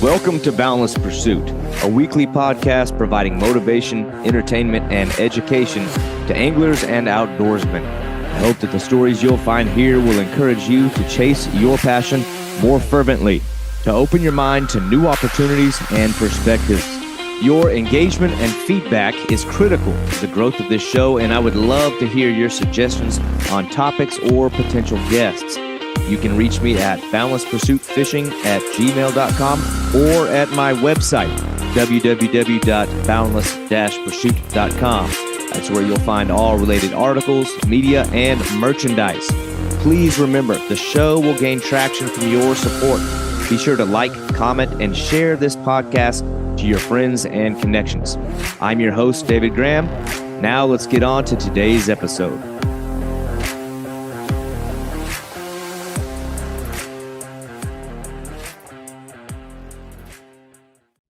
Welcome to Boundless Pursuit, a weekly podcast providing motivation, entertainment, and education to anglers and outdoorsmen. I hope that the stories you'll find here will encourage you to chase your passion more fervently, to open your mind to new opportunities and perspectives. Your engagement and feedback is critical to the growth of this show, and I would love to hear your suggestions on topics or potential guests. You can reach me at boundlesspursuitfishing@gmail.com or at my website, www.boundless-pursuit.com. That's where you'll find all related articles, media, and merchandise. Please remember, the show will gain traction from your support. Be sure to like, comment, and share this podcast to your friends and connections. I'm your host, David Graham. Now let's get on to today's episode.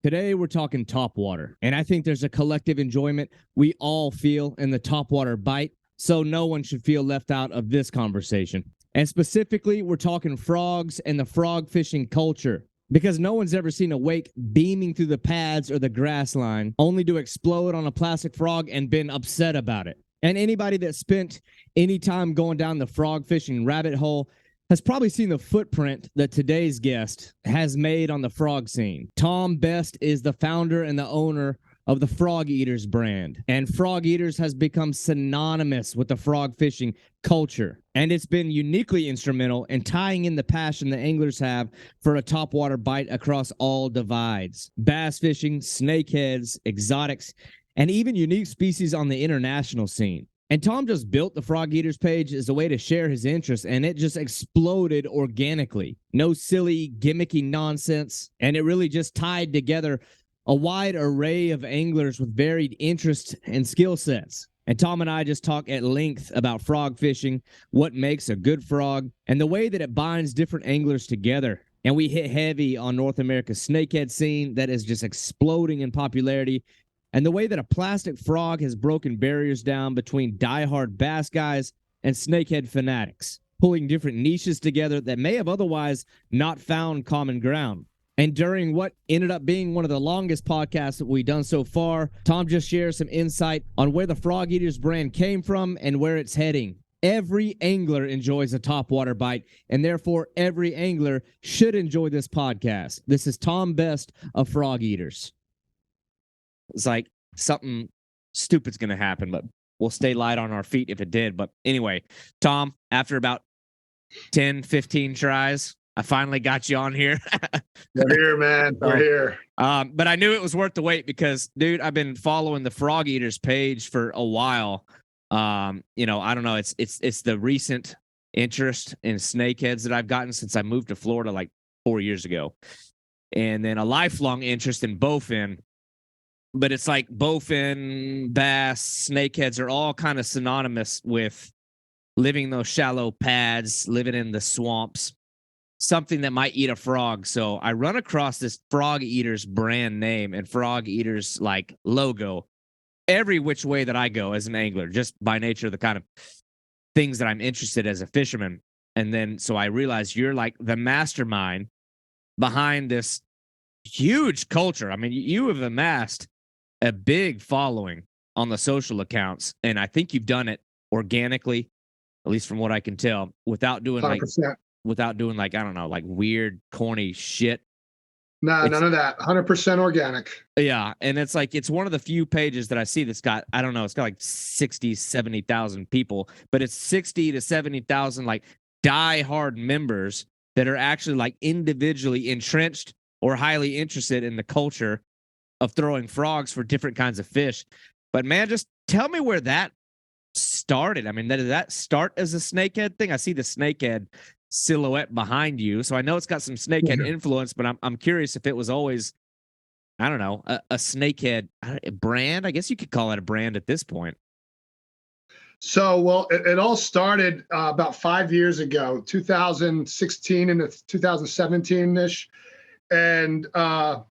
Today, we're talking topwater, and I think there's a collective enjoyment we all feel in the topwater bite, so no one should feel left out of this conversation. And specifically, we're talking frogs and the frog fishing culture, because no one's ever seen a wake beaming through the pads or the grass line, only to explode on a plastic frog and been upset about it. And anybody that spent any time going down the frog fishing rabbit hole has probably seen the footprint that today's guest has made on the frog scene. Tom Best is the founder and the owner of the Frog Eaters brand, and Frog Eaters has become synonymous with the frog fishing culture, and it's been uniquely instrumental in tying in the passion the anglers have for a topwater bite across all divides: bass fishing, snakeheads, exotics, and even unique species on the international scene. And Tom just built the Frog Eaters page as a way to share his interests, and it just exploded organically. No silly, gimmicky nonsense, and it really just tied together a wide array of anglers with varied interests and skill sets. And Tom and I just talk at length about frog fishing, what makes a good frog, and the way that it binds different anglers together. And we hit heavy on North America's snakehead scene that is just exploding in popularity, and the way that a plastic frog has broken barriers down between diehard bass guys and snakehead fanatics, pulling different niches together that may have otherwise not found common ground. And during what ended up being one of the longest podcasts that we've done so far, Tom just shares some insight on where the Frog Eaters brand came from and where it's heading. Every angler enjoys a topwater bite, and therefore every angler should enjoy this podcast. This is Tom Best of Frog Eaters. It's like something stupid's going to happen, but we'll stay light on our feet if it did. But anyway, Tom, after about 10, 15 tries, I finally got you on here. We're here, man. We're here. But I knew it was worth the wait because, dude, I've been following the Frog Eaters page for a while. I don't know. It's the recent interest in snakeheads that I've gotten since I moved to Florida like 4 years ago. And then a lifelong interest in bowfin. But it's like bowfin, bass, snakeheads are all kind of synonymous with living those shallow pads, living in the swamps, something that might eat a frog. So I run across this Frog Eaters brand name and Frog Eaters like logo every which way that I go as an angler, just by nature of the kind of things that I'm interested as a fisherman. And then so I realized you're like the mastermind behind this huge culture. I mean, you have amassed a big following on the social accounts, and I think you've done it organically, at least from what I can tell, without doing 100%. like I don't know, like weird, corny shit. No, none of that. 100% organic. Yeah, and it's like it's one of the few pages that I see that's got, I don't know, it's got like 60, 70,000 people, but it's 60 to 70,000 like die-hard members that are actually like individually entrenched or highly interested in the culture of throwing frogs for different kinds of fish. But man, just tell me where that started. I mean, did that start as a snakehead thing? I see the snakehead silhouette behind you, so I know it's got some snakehead influence, but I'm curious if it was always, I don't know, a snakehead brand. I guess you could call it a brand at this point. So, well, it all started about 5 years ago, 2016 into 2017-ish. And I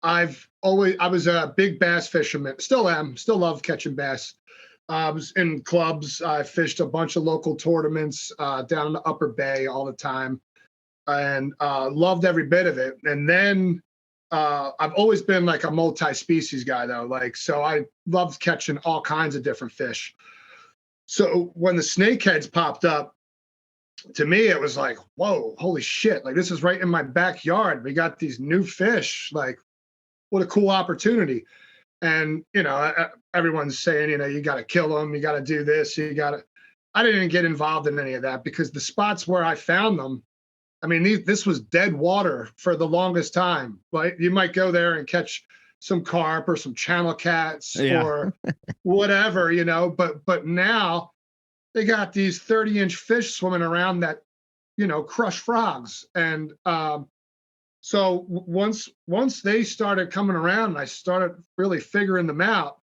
was a big bass fisherman, still am, still love catching bass. I was in clubs. I fished a bunch of local tournaments down in the Upper Bay all the time. and loved every bit of it. And then I've always been like a multi-species guy though. Like, so I loved catching all kinds of different fish. So when the snakeheads popped up, to me, it was like, whoa, holy shit. Like, this is right in my backyard. We got these new fish. Like, what a cool opportunity. And, everyone's saying, you got to kill them. You got to do this. I didn't get involved in any of that because the spots where I found them, I mean, this was dead water for the longest time. Right? You might go there and catch some carp or some channel cats or whatever, but now they got these 30-inch fish swimming around that, crush frogs. And so once they started coming around and I started really figuring them out,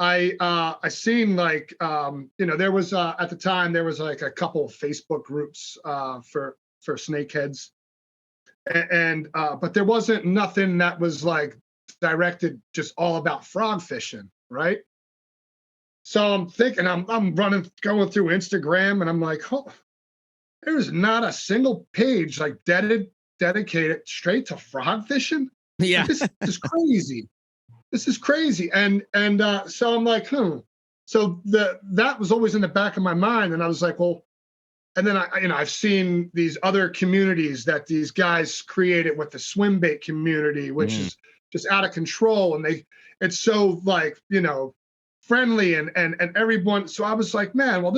I seen like, there was at the time, there was like a couple of Facebook groups for snakeheads. And but there wasn't nothing that was like directed just all about frog fishing, right? So I'm thinking, I'm going through Instagram, and I'm like, oh, there's not a single page like dedicated straight to frog fishing. Yeah, like, this is crazy. This is crazy. And so I'm like, So that was always in the back of my mind, and I was like, well, and then I've seen these other communities that these guys created with the swim bait community, which is just out of control, and it's so like friendly and everyone. So I was like, man, well,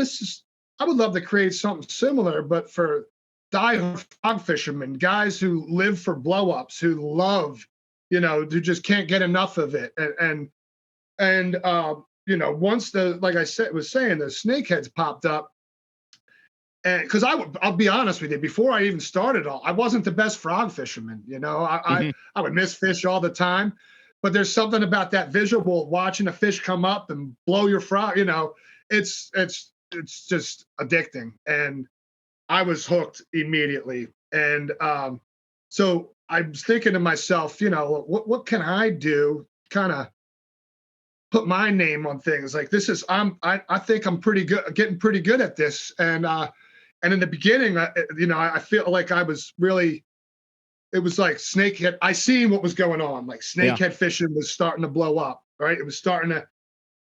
I would love to create something similar, but for diehard frog fishermen, guys who live for blow-ups, who love, who just can't get enough of it. And once like I was saying, the snakeheads popped up, and because I'll be honest with you, before I even started I wasn't the best frog fisherman. I would miss fish all the time. But there's something about that visual, watching a fish come up and blow your frog, it's just addicting. And I was hooked immediately. And so I was thinking to myself, what can I do? Kind of put my name on things like this I think I'm pretty good, getting pretty good at this. And in the beginning, I feel like I was really, it was like snakehead. I seen what was going on. Like snakehead fishing was starting to blow up, right? It was starting to,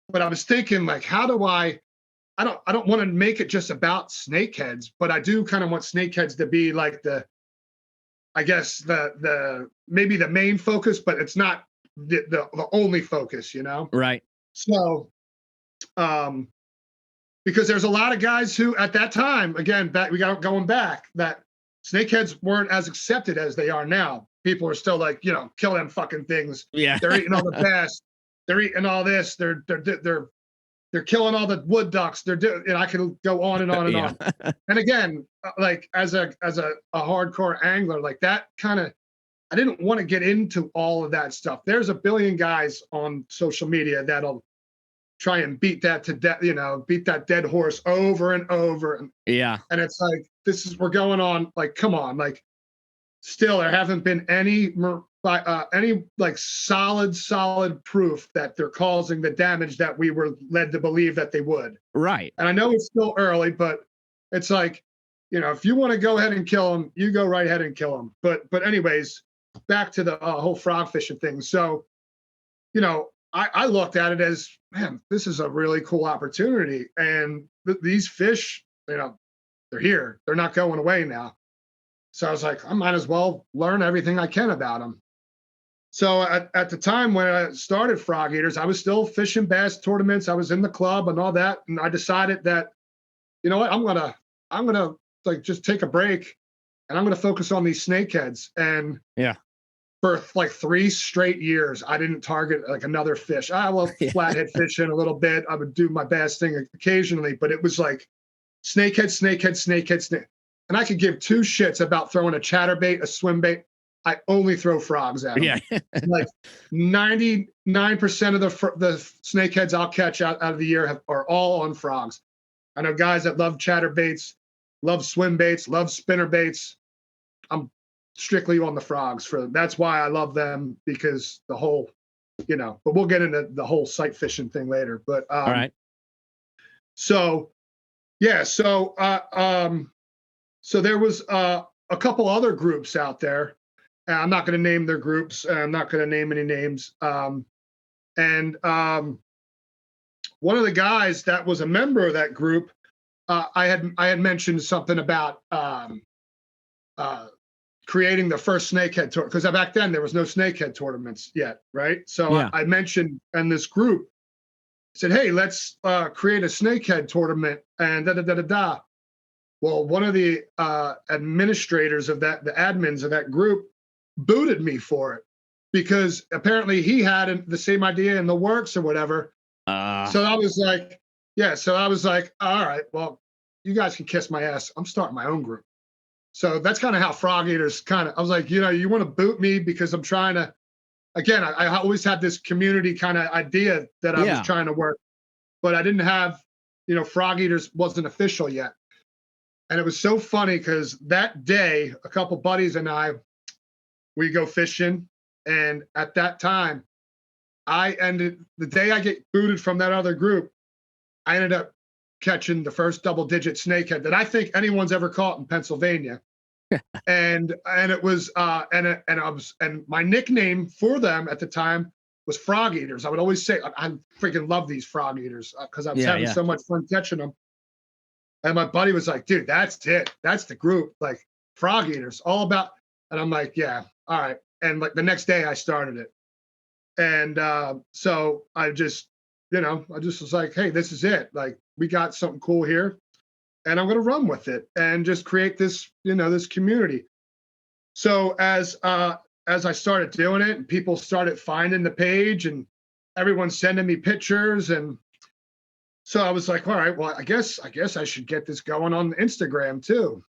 but I was thinking like, how do I don't want to make it just about snakeheads, but I do kind of want snakeheads to be like I guess the maybe the main focus, but it's not the only focus, Right. So, because there's a lot of guys who at that time, again, going back, that snakeheads weren't as accepted as they are now. People are still like, kill them fucking things. Yeah. They're eating all the bass. They're eating all this. They're killing all the wood ducks. I can go on and on and on. And again, like as a hardcore angler, like that kind of, I didn't want to get into all of that stuff. There's a billion guys on social media that'll try and beat that to death, beat that dead horse over and over. And it's like, we're going on, like, come on, like, still there haven't been any like solid proof that they're causing the damage that we were led to believe that they would. Right. And I know it's still early, but it's like, if you want to go ahead and kill them, you go right ahead and kill them. But anyways, back to the whole frog fishing thing. So, I looked at it as, man, this is a really cool opportunity. And these fish, they're here. They're not going away now. So I was like, I might as well learn everything I can about them. So at the time when I started Frog Eaters, I was still fishing bass tournaments. I was in the club and all that. And I decided that, you know what, I'm gonna like just take a break, and I'm gonna focus on these snakeheads. And for like 3 straight years, I didn't target like another fish. I love flathead fishing a little bit. I would do my bass thing occasionally, but it was like snakehead. And I could give 2 shits about throwing a chatterbait, a swim bait. I only throw frogs at them. Yeah. Like 99% of the snakeheads I'll catch out of the year are all on frogs. I know guys that love chatterbaits, love swim baits, love spinner baits. I'm strictly on the frogs that's why I love them, because the whole, but we'll get into the whole sight fishing thing later. But all right. So there was a couple other groups out there. And I'm not going to name their groups. I'm not going to name any names. And one of the guys that was a member of that group, I had mentioned something about creating the first snakehead tour, because back then there was no snakehead tournaments yet, right? So Yeah. I mentioned in this group, said, hey, let's create a snakehead tournament and da da da da da. Well, one of the administrators of that, the admins of that group, booted me for it because apparently he had the same idea in the works or whatever. So I was like, yeah. So I was like, all right, well, you guys can kiss my ass. I'm starting my own group. So that's kind of how Frog Eaters I was like, you want to boot me because I'm trying to, again, I always had this community kind of idea that I was trying to work, but I didn't have, Frog Eaters wasn't official yet. And it was so funny because that day, a couple buddies and I, we go fishing. And at that time, the day I get booted from that other group, I ended up catching the first double-digit snakehead that I think anyone's ever caught in Pennsylvania. and it was and my nickname for them at the time was Frog Eaters. I would always say I freaking love these Frog Eaters because I was having so much fun catching them. And my buddy was like, dude, that's it. That's the group, like Frog Eaters, all about. And I'm like, yeah, all right. And like the next day I started it. And so I just was like, hey, this is it. Like, we got something cool here and I'm going to run with it and just create this, this community. So as I started doing it and people started finding the page and everyone sending me pictures. And so I was like, all right, well, I guess I should get this going on Instagram too.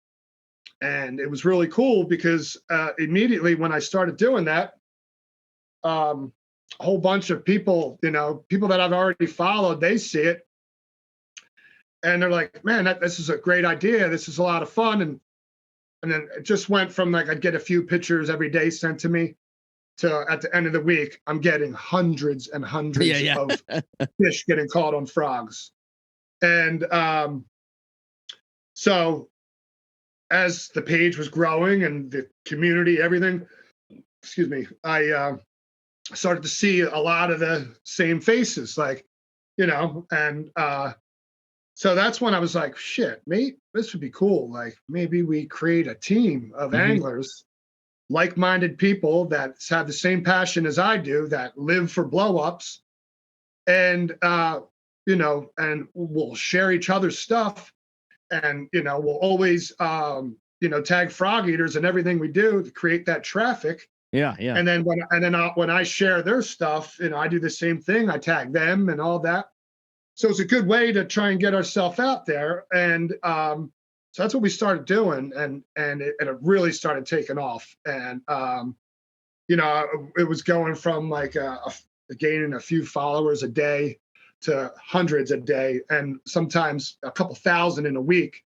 And it was really cool because immediately when I started doing that, a whole bunch of people, people that I've already followed, they see it. And they're like, man, this is a great idea. This is a lot of fun. And then it just went from like, I'd get a few pictures every day sent to me to at the end of the week, I'm getting hundreds and hundreds of fish getting caught on frogs. And so as the page was growing and the community, everything, I started to see a lot of the same faces, like, and so that's when I was like, shit, mate, this would be cool. Like, maybe we create a team of anglers, like-minded people that have the same passion as I do, that live for blow-ups, and and we'll share each other's stuff, and we'll always tag Frog Eaters and everything we do to create that traffic. Yeah. And then when I share their stuff, I do the same thing. I tag them and all that. So it's a good way to try and get ourselves out there. And so that's what we started doing, and it really started taking off. And it was going from like gaining a few followers a day to hundreds a day, and sometimes a couple thousand in a week.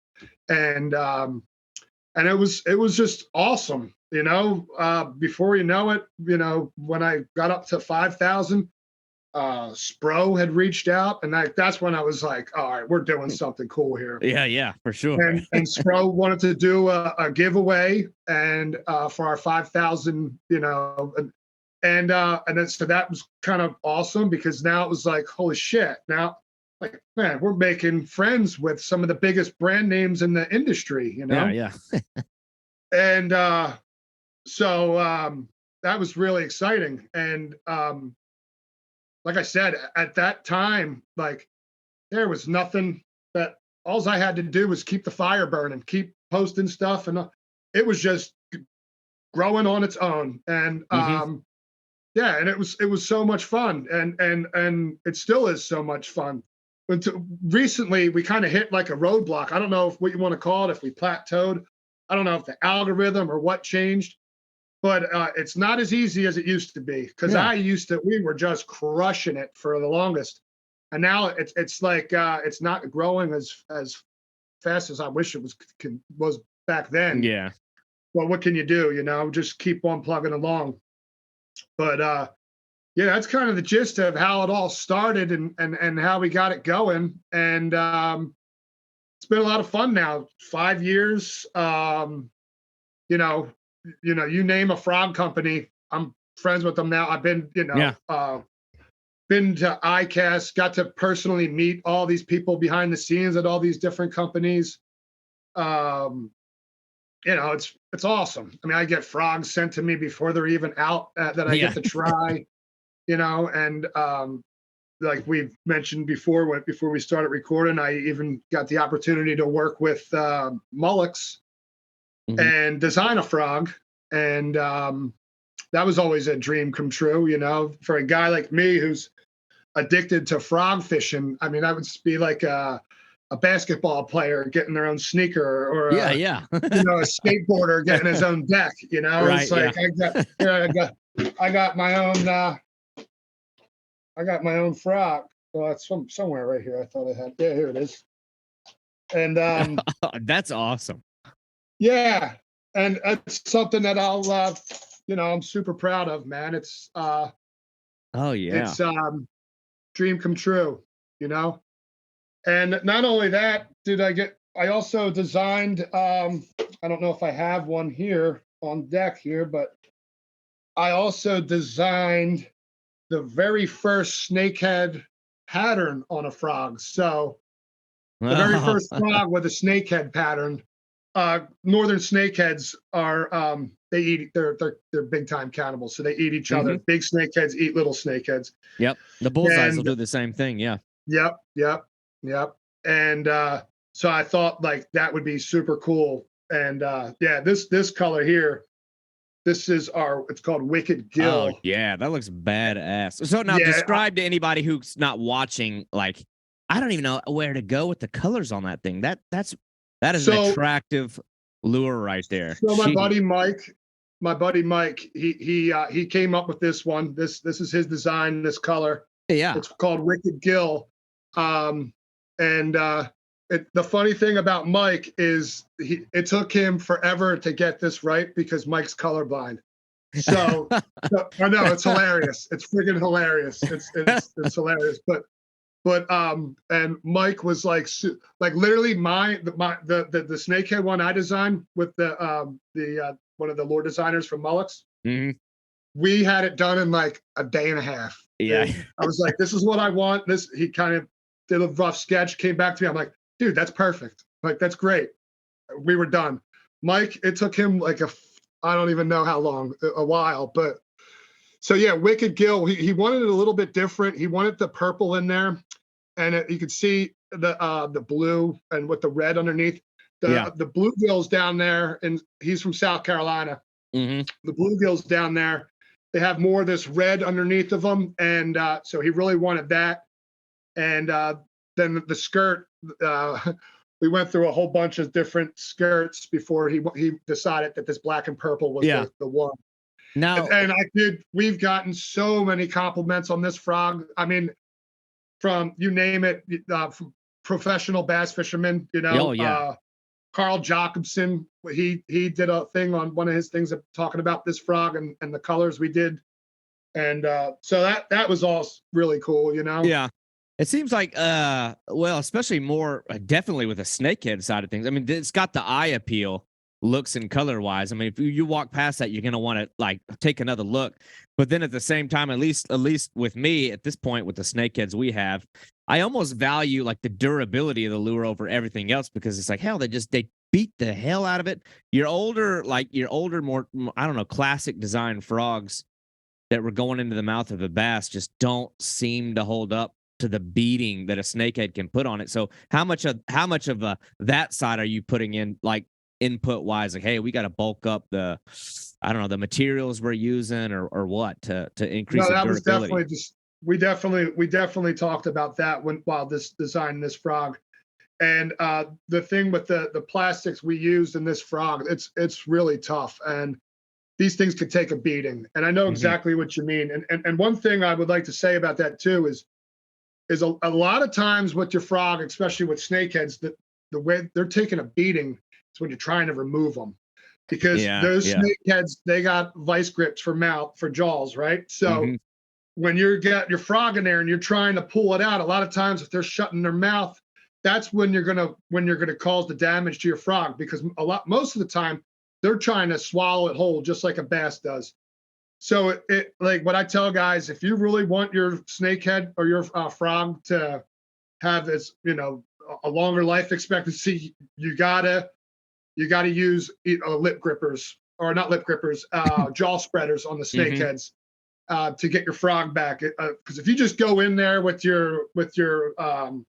And it was just awesome. Before you know it, when I got up to 5,000, Spro had reached out, and that's when I was like, all right, we're doing something cool here. Yeah, for sure. And Spro wanted to do a giveaway, and for our 5,000, and then so that was kind of awesome, because now it was like, holy shit, now, like, man, we're making friends with some of the biggest brand names in the industry, Yeah. And so that was really exciting. And like I said, at that time, like, there was nothing, that all I had to do was keep the fire burning, keep posting stuff, and it was just growing on its own. And yeah, and it was so much fun, and it still is so much fun. But recently, we kind of hit like a roadblock. I don't know what you want to call it, if we plateaued. I don't know if the algorithm or what changed, but it's not as easy as it used to be. Because we were just crushing it for the longest, and now it's like it's not growing as fast as I wish it was back then. Yeah. Well, what can you do? Just keep on plugging along. But yeah, that's kind of the gist of how it all started and how we got it going. And it's been a lot of fun now. 5 years. you name a frog company, I'm friends with them now. I've been, been to ICAST, got to personally meet all these people behind the scenes at all these different companies. It's awesome. I mean, I get frogs sent to me before they're even out that I get to try, and like we've mentioned before, before we started recording, I even got the opportunity to work with Mullix and design a frog. And that was always a dream come true, for a guy like me who's addicted to frog fishing. I mean, I would be like a basketball player getting their own sneaker, or a skateboarder getting his own deck. Right, it's like I got my own. I got my own frog. Well, it's somewhere right here. I thought I had. Yeah, here it is. And that's awesome. Yeah, and it's something that I'll, I'm super proud of, man. It's it's dream come true, And not only that, I also designed. I don't know if I have one here on deck here, but I also designed the very first snakehead pattern on a frog. So the very first frog with a snakehead pattern. Northern snakeheads are they're big time cannibals, so they eat each other. Big snakeheads eat little snakeheads. Yep, the bullseyes will do the same thing. Yeah. Yep. And so I thought like that would be super cool. And this color here. This is it's called Wicked Gill. Oh, yeah, that looks badass. So now describe to anybody who's not watching, like, I don't even know where to go with the colors on that thing. That is an attractive lure right there. So my buddy Mike, he came up with this one. This is his design, this color. Yeah. It's called Wicked Gill. The funny thing about Mike is it took him forever to get this right because Mike's colorblind. So I know it's hilarious. It's friggin' hilarious. It's hilarious. But and Mike was like literally the snakehead one I designed with the one of the lure designers from Mullix. We had it done in like a day and a half. Yeah. And I was like, this is what I want. He kind of did a rough sketch, came back to me. I'm like, dude, that's perfect. Like, that's great. We were done. Mike, it took him like I don't even know how long, a while. But so yeah, Wicked Gill, he wanted it a little bit different. He wanted the purple in there, and you could see the blue and with the red underneath. The bluegills down there, and he's from South Carolina. The bluegills down there, they have more of this red underneath of them, and so he really wanted that. And then the skirt, we went through a whole bunch of different skirts before he decided that this black and purple was the one. Now, and we've gotten so many compliments on this frog. I mean, from you name it, from professional bass fishermen, Carl Jacobson, he did a thing on one of his things talking about this frog and the colors we did. And so that was all really cool, Yeah. It seems like, especially more definitely with the snakehead side of things. I mean, it's got the eye appeal, looks and color wise. I mean, if you walk past that, you're gonna want to like take another look. But then at the same time, at least with me at this point with the snakeheads we have, I almost value like the durability of the lure over everything else because it's like hell, they beat the hell out of it. Your older, more I don't know, classic design frogs that were going into the mouth of a bass just don't seem to hold up to the beating that a snakehead can put on it. So how much of that side are you putting in, like input wise? Like, hey, we got to bulk up the materials we're using or what to increase the durability. Was definitely we definitely talked about that while designing this frog. And the thing with the plastics we used in this frog, it's really tough, and these things could take a beating. And I know exactly what you mean. And one thing I would like to say about that too is a lot of times with your frog, especially with snakeheads, the way they're taking a beating is when you're trying to remove them, because those snakeheads, they got vice grips for jaws, right? So when you got your frog in there and you're trying to pull it out, a lot of times if they're shutting their mouth, that's when you're gonna cause the damage to your frog, because most of the time they're trying to swallow it whole, just like a bass does. So it like what I tell guys, if you really want your snakehead or your frog to have this, a longer life expectancy, you gotta use lip grippers, or not lip grippers, jaw spreaders on the snakeheads to get your frog back. Because if you just go in there with your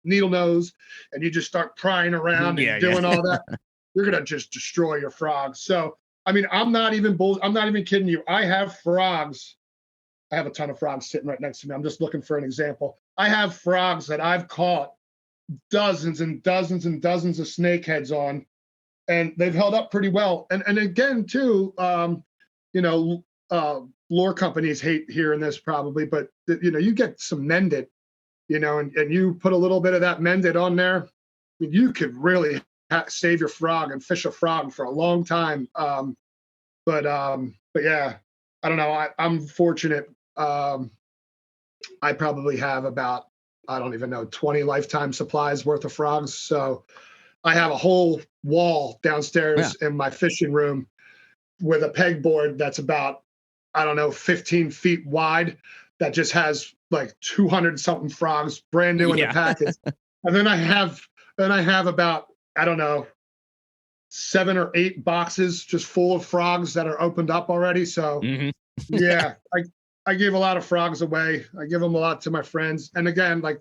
needle nose and you just start prying around and doing all that, you're gonna just destroy your frogs. So I mean, I'm not even kidding you. I have frogs. I have a ton of frogs sitting right next to me. I'm just looking for an example. I have frogs that I've caught dozens and dozens and dozens of snakeheads on, and they've held up pretty well. And again, too, lure companies hate hearing this probably, but you get some mended, and you put a little bit of that mended on there, I mean, you could really save your frog and fish a frog for a long time. But yeah, I don't know. I'm fortunate. I probably have about, I don't even know, 20 lifetime supplies worth of frogs. So I have a whole wall downstairs in my fishing room with a pegboard that's about, I don't know, 15 feet wide, that just has like 200 something frogs brand new in the package. And then I have about, I don't know, 7 or 8 boxes just full of frogs that are opened up already. So yeah, I give a lot of frogs away. I give them a lot to my friends. And again, like,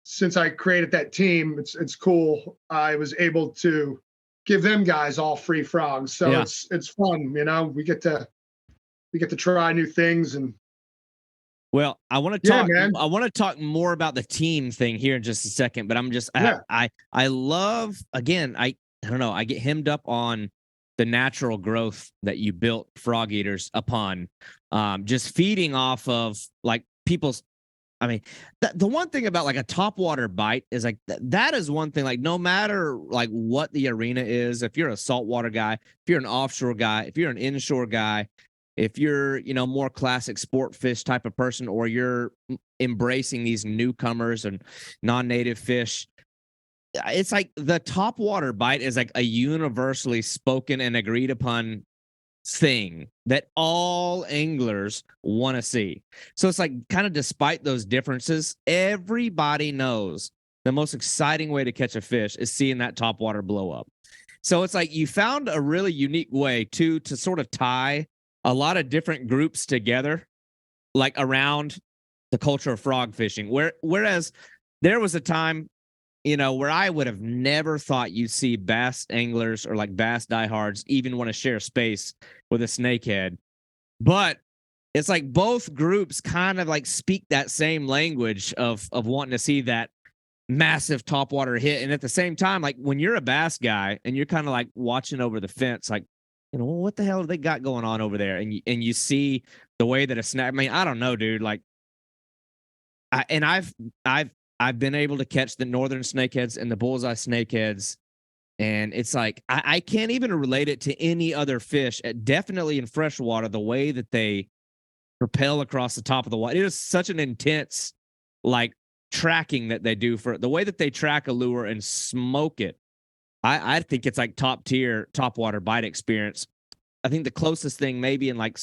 since I created that team, it's cool. I was able to give them guys all free frogs. So it's fun, we get to try new things. And well, I want to talk. Yeah, I want to talk more about the team thing here in just a second. But I'm just I love, again, I don't know, I get hemmed up on the natural growth that you built frog eaters upon, just feeding off of like people's. I mean, the one thing about like a topwater bite is like that is one thing, like no matter like what the arena is, if you're a saltwater guy, if you're an offshore guy, if you're an inshore guy, if you're, more classic sport fish type of person, or you're embracing these newcomers and non-native fish, it's like the topwater bite is like a universally spoken and agreed upon thing that all anglers want to see. So it's like, kind of despite those differences, everybody knows the most exciting way to catch a fish is seeing that topwater blow up. So it's like you found a really unique way to sort of tie a lot of different groups together, like around the culture of frog fishing. Whereas there was a time, where I would have never thought you'd see bass anglers or like bass diehards even want to share space with a snakehead. But it's like both groups kind of like speak that same language of wanting to see that massive topwater hit. And at the same time, like when you're a bass guy and you're kind of like watching over the fence, like, what the hell have they got going on over there? And you see the way that a snake, I mean, I don't know, dude. Like, I've been able to catch the northern snakeheads and the bullseye snakeheads, and it's like I can't even relate it to any other fish. Definitely in freshwater, the way that they propel across the top of the water, it is such an intense, like, tracking that they do, for the way that they track a lure and smoke it. I think it's like top tier topwater bite experience. I think the closest thing maybe in like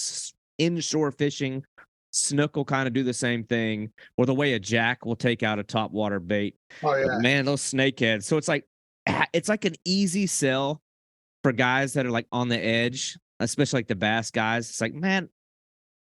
inshore fishing, snook will kind of do the same thing, or the way a jack will take out a topwater bait. Oh yeah, but man, those snakeheads. So it's like an easy sell for guys that are like on the edge, especially like the bass guys. It's like, man,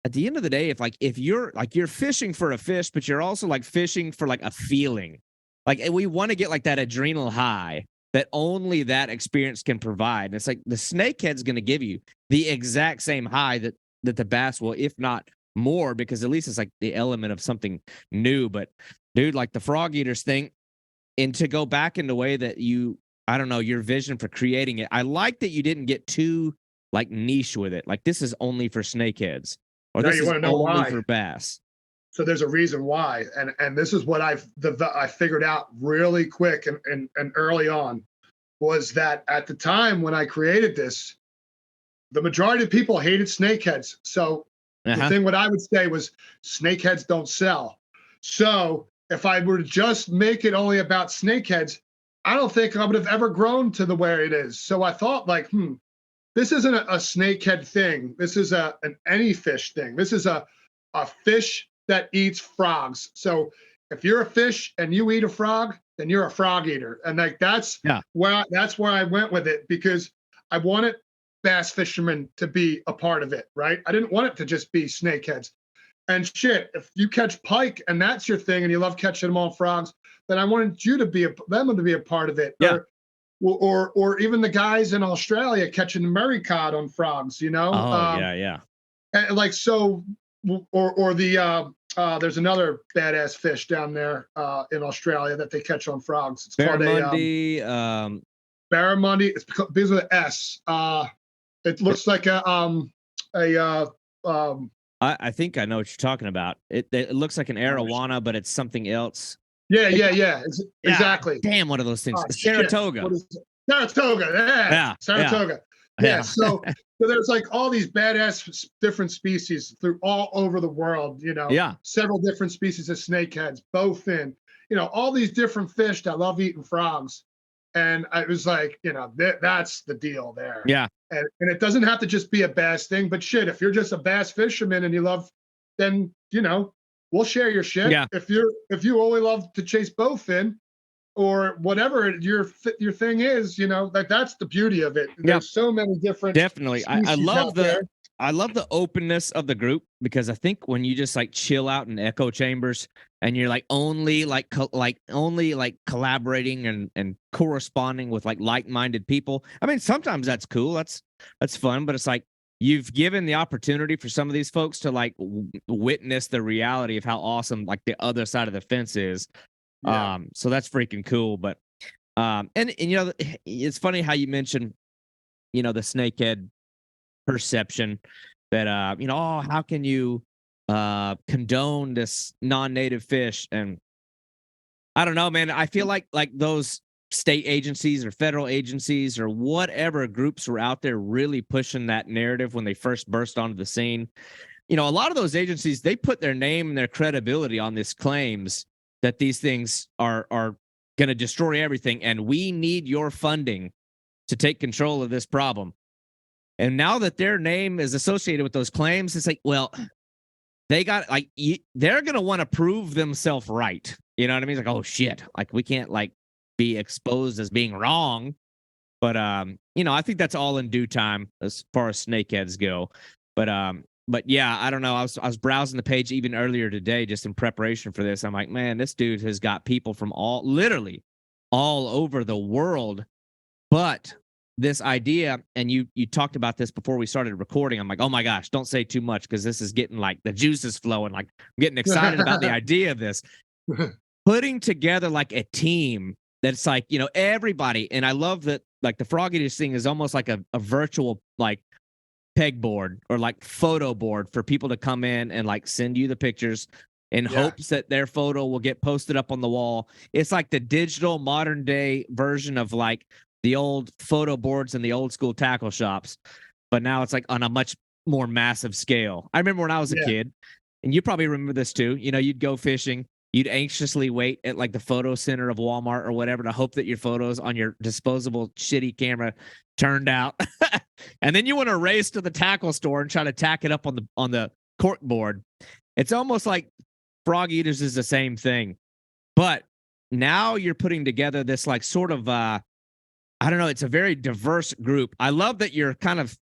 at the end of the day, if you're fishing for a fish, but you're also like fishing for like a feeling, like we want to get like that adrenal high that only that experience can provide. And it's like the snakehead's going to give you the exact same high that the bass will, if not more, because at least it's like the element of something new. But dude, like the frog eaters thing, and to go back in the way that I don't know, your vision for creating it, I like that you didn't get too like niche with it. Like, this is only for snakeheads, or this is only for bass. So there's a reason why, and this is what I figured out really quick and early on, was that at the time when I created this, the majority of people hated snakeheads. So the thing what I would say was snakeheads don't sell. So if I were to just make it only about snakeheads, I don't think I would have ever grown to the where it is. So I thought, like, this isn't a snakehead thing. This is an any fish thing. This is a fish that eats frogs. So if you're a fish and you eat a frog, then you're a frog eater. And like that's where I went with it, because I wanted bass fishermen to be a part of it, right? I didn't want it to just be snakeheads. And shit, if you catch pike and that's your thing and you love catching them on frogs, then I wanted you to be them to be a part of it. Yeah. Or even the guys in Australia catching Murray cod on frogs, you know? Yeah. And like, so, or the, there's another badass fish down there in Australia that they catch on frogs. It's barramundi, called a barramundi. It's because of the S. It looks like I think I know what you're talking about. It looks like an arowana, but it's something else. Yeah. Exactly. Damn, one of those things. Saratoga. Saratoga. Yeah. Saratoga. Yeah. So there's like all these badass different species through all over the world, you know. Yeah. Several different species of snakeheads, bowfin, you know, all these different fish that love eating frogs. And I was like, you know, that's the deal there. Yeah. And it doesn't have to just be a bass thing, but shit, if you're just a bass fisherman and you love, then, you know, we'll share your shit. Yeah. If you only love to chase bowfin or whatever your thing is, you know, that's the beauty of it. There's so many different. Definitely. I love the openness of the group, because I think when you just like chill out in echo chambers and you're like only collaborating and corresponding with like like-minded people. I mean, sometimes that's cool. That's fun, but it's like you've given the opportunity for some of these folks to like witness the reality of how awesome like the other side of the fence is. Yeah. So that's freaking cool. But and you know, it's funny how you mentioned, you know, the snakehead perception that you know, oh, how can you condone this non-native fish? And I don't know, man. I feel like those state agencies or federal agencies or whatever groups were out there really pushing that narrative when they first burst onto the scene. You know, a lot of those agencies, they put their name and their credibility on these claims that these things are going to destroy everything, and we need your funding to take control of this problem. And now that their name is associated with those claims, it's like, well, they got like they're going to want to prove themselves right. You know what I mean? It's like, oh shit, like we can't like be exposed as being wrong. But you know, I think that's all in due time as far as snakeheads go. But yeah, I don't know. I was browsing the page even earlier today just in preparation for this. I'm like, man, this dude has got people from literally all over the world. But this idea, and you talked about this before we started recording. I'm like, oh my gosh, don't say too much, because this is getting like the juices flowing. Like I'm getting excited about the idea of this. Putting together like a team that's like, you know, everybody. And I love that like the Frog Eaters thing is almost like a virtual like pegboard or like photo board for people to come in and like send you the pictures in hopes that their photo will get posted up on the wall. It's like the digital modern day version of like the old photo boards in the old school tackle shops, but now it's like on a much more massive scale. I remember when I was a kid, and you probably remember this too, you know, you'd go fishing, you'd anxiously wait at like the photo center of Walmart or whatever to hope that your photos on your disposable shitty camera turned out. And then you want to race to the tackle store and try to tack it up on the cork board. It's almost like Frog Eaters is the same thing. But now you're putting together this like sort of I don't know, it's a very diverse group. I love that you're kind of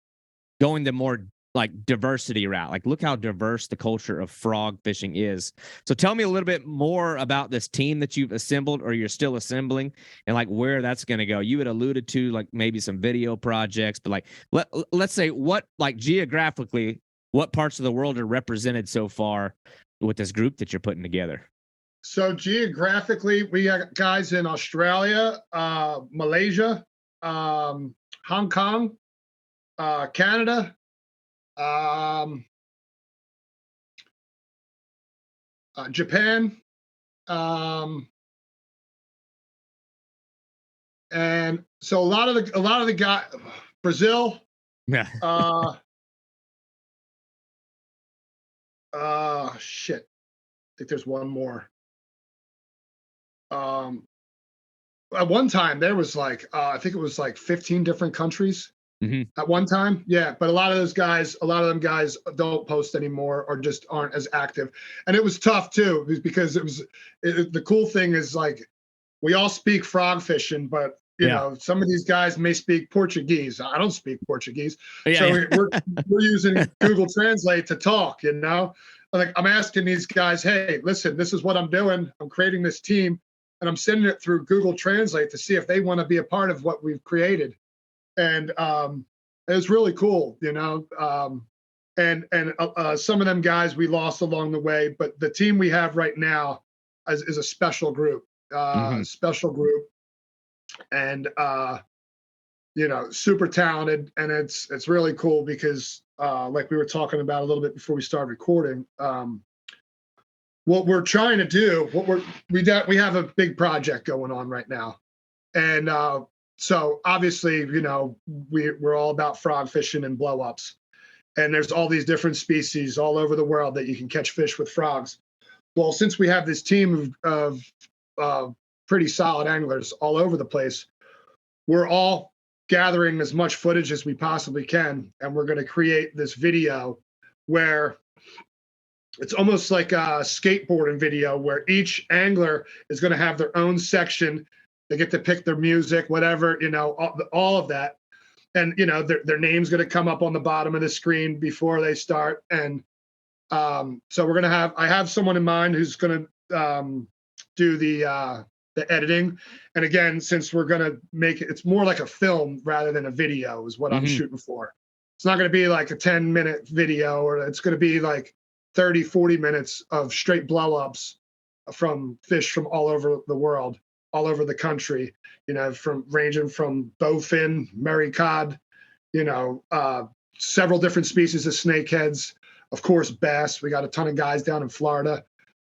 going the more like diversity route. Like, look how diverse the culture of frog fishing is. So tell me a little bit more about this team that you've assembled or you're still assembling, and like where that's going to go. You had alluded to like maybe some video projects, but like let's say what like geographically, what parts of the world are represented so far with this group that you're putting together? So geographically, we got guys in Australia, Malaysia, Hong Kong, Canada, Japan, and so a lot of the guys, Brazil, shit, I think there's one more. At one time there was like I think it was like 15 different countries at one time. Yeah, but a lot of them guys don't post anymore or just aren't as active. And it was tough too, because the cool thing is like we all speak frog fishing, but you know, some of these guys may speak Portuguese. I don't speak Portuguese. We're using Google Translate to talk, you know? Like I'm asking these guys, hey, listen, this is what I'm doing. I'm creating this team and I'm sending it through Google Translate to see if they want to be a part of what we've created. And it was really cool, you know. And some of them guys we lost along the way, but the team we have right now is a special group, and you know, super talented. And it's really cool because like we were talking about a little bit before we started recording, what we're trying to do, we have a big project going on right now, and so obviously, you know, we're all about frog fishing and blow ups, and there's all these different species all over the world that you can catch fish with frogs. Well, since we have this team of pretty solid anglers all over the place, we're all gathering as much footage as we possibly can, and we're going to create this video where it's almost like a skateboarding video where each angler is going to have their own section. They get to pick their music, whatever, you know, all of that. And, you know, their name's going to come up on the bottom of the screen before they start. And so I have someone in mind who's going to do the editing. And again, since we're going to make it's more like a film rather than a video is what I'm shooting for. It's not going to be like a 10-minute video, or it's going to be like 30, 40 minutes of straight blow-ups from fish from all over the world, all over the country, you know, ranging from bowfin, Mary cod, you know, several different species of snakeheads, of course, bass. We got a ton of guys down in Florida.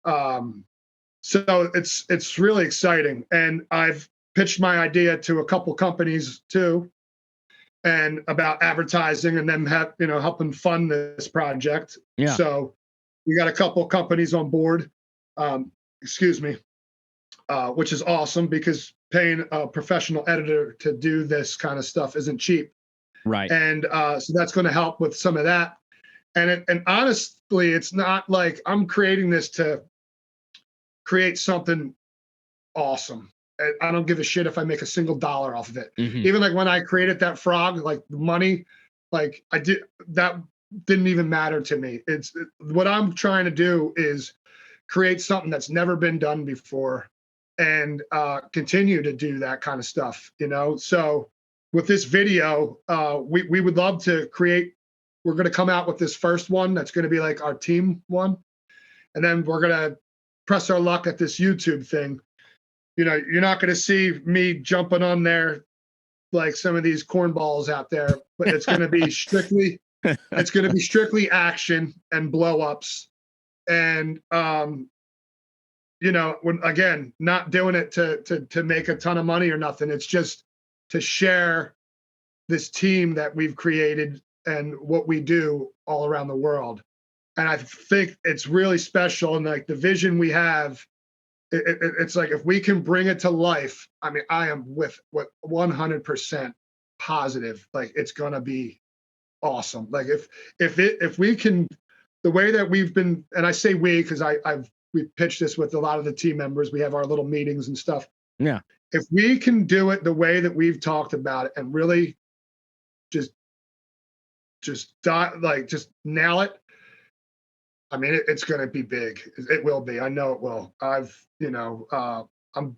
So it's really exciting. And I've pitched my idea to a couple companies too, and about advertising and them helping fund this project. Yeah. So we got a couple companies on board, which is awesome because paying a professional editor to do this kind of stuff isn't cheap. Right. And so that's going to help with some of that. And honestly, it's not like I'm creating this to create something awesome. I don't give a shit if I make a single dollar off of it. Even like when I created that frog, like the money, like that didn't even matter to me. What I'm trying to do is create something that's never been done before and continue to do that kind of stuff, you know? So with this video, we would love to we're going to come out with this first one that's going to be like our team one. And then we're going to press our luck at this YouTube thing. You know, you're not going to see me jumping on there like some of these cornballs out there, but it's going to be strictly action and blow ups. And, you know, again, not doing it to make a ton of money or nothing. It's just to share this team that we've created and what we do all around the world. And I think it's really special. And like the vision we have, it's like, if we can bring it to life, I mean, I am with 100% positive, like it's going to be awesome. Like if we can, the way that we've been, and I say we, because we pitched this with a lot of the team members, we have our little meetings and stuff. Yeah. If we can do it the way that we've talked about it and really just nail it, I mean, it's going to be big. It will be. I know it will. I'm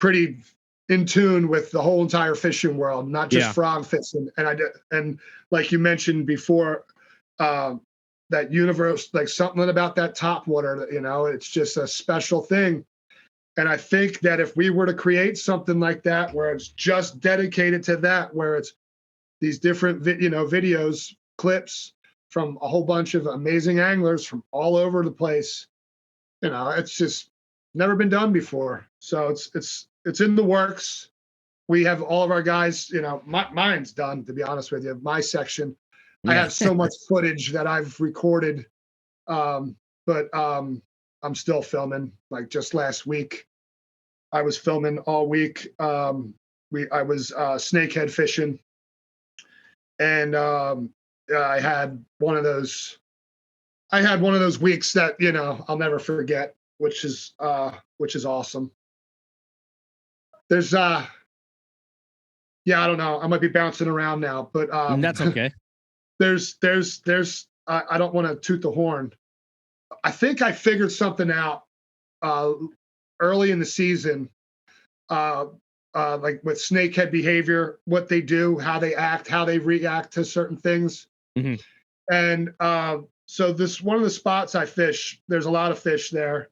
pretty in tune with the whole entire fishing world, not just frog fishing. And like you mentioned before, that universe, like something about that topwater, you know, it's just a special thing. And I think that if we were to create something like that, where it's just dedicated to that, where it's these different, videos, clips from a whole bunch of amazing anglers from all over the place, you know, it's just never been done before. So it's in the works. We have all of our guys, you know, mine's done, to be honest with you, my section. I have so much footage that I've recorded, but I'm still filming. Like just last week, I was filming all week. I was snakehead fishing, And I had one of those weeks that, I'll never forget, which is awesome. There's yeah, I don't know. I might be bouncing around now, but That's okay. there's I don't want to toot the horn. I think I figured something out early in the season, like with snakehead behavior, what they do, how they act, how they react to certain things. Mm-hmm. And so this one of the spots I fish, there's a lot of fish there,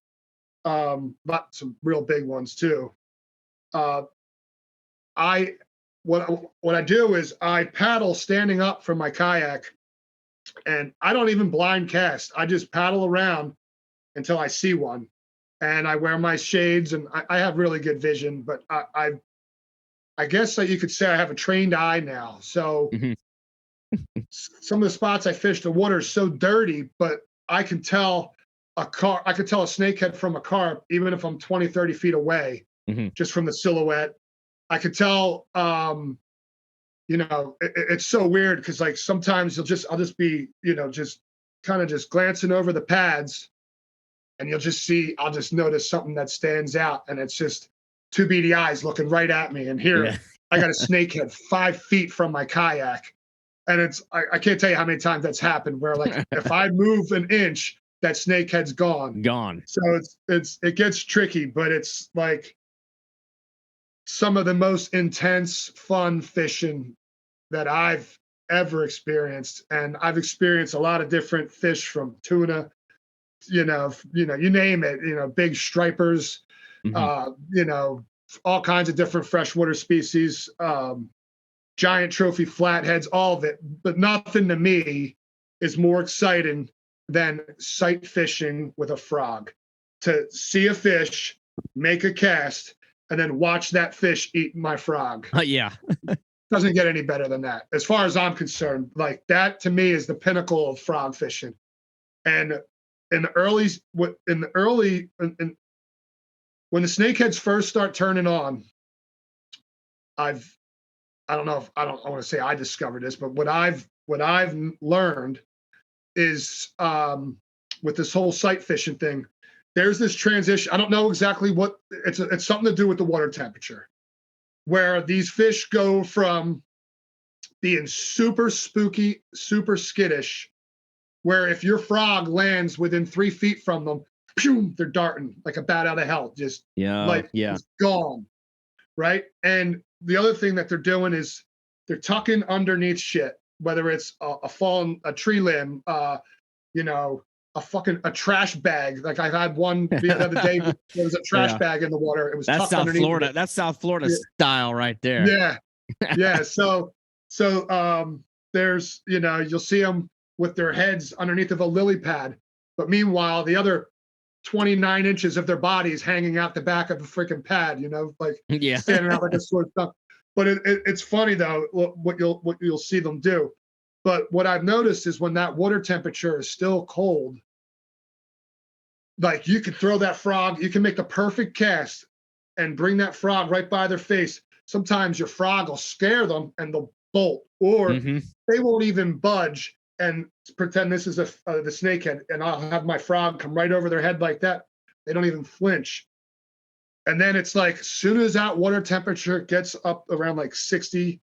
but some real big ones too. What I do is I paddle standing up from my kayak, and I don't even blind cast. I just paddle around until I see one, and I wear my shades, and I have really good vision. But I guess that you could say I have a trained eye now. So some of the spots I fish, the water is so dirty, but I can tell a snakehead from a carp, even if I'm 20, 30 feet away, just from the silhouette. I could tell, it's so weird because like sometimes I'll just be, just kind of just glancing over the pads, and I'll just notice something that stands out, and it's just two beady eyes looking right at me. And here I got a snakehead 5 feet from my kayak. And I can't tell you how many times that's happened where like if I move an inch, that snakehead's gone. So it gets tricky, but it's like some of the most intense fun fishing that I've ever experienced. And I've experienced a lot of different fish, from tuna, you name it, big stripers, all kinds of different freshwater species, giant trophy flatheads, all of it. But nothing to me is more exciting than sight fishing with a frog. To see a fish, make a cast, and then watch that fish eat my frog. Yeah. Doesn't get any better than that. As far as I'm concerned, like that to me is the pinnacle of frog fishing. And when the snakeheads first start turning on, I don't want to say I discovered this, but what I've learned is with this whole sight fishing thing, there's this transition. I don't know exactly what it's something to do with the water temperature, where these fish go from being super spooky, super skittish, where if your frog lands within 3 feet from them, pew, they're darting like a bat out of hell, just gone, right? And the other thing that they're doing is they're tucking underneath shit, whether it's a tree limb, a trash bag. Like I had one the other day, there was a trash bag in the water. It was tucked underneath Florida. it. That's South Florida style right there. Yeah, yeah. So there's you'll see them with their heads underneath of a lily pad, but meanwhile the other 29 inches of their bodies hanging out the back of a freaking pad, standing out like a sore thumb. But it's funny though what you'll see them do. But what I've noticed is when that water temperature is still cold, like you can throw that frog, you can make the perfect cast and bring that frog right by their face. Sometimes your frog will scare them and they'll bolt, or they won't even budge and pretend this is the snakehead, and I'll have my frog come right over their head like that. They don't even flinch. And then it's like, as soon as that water temperature gets up around like 60,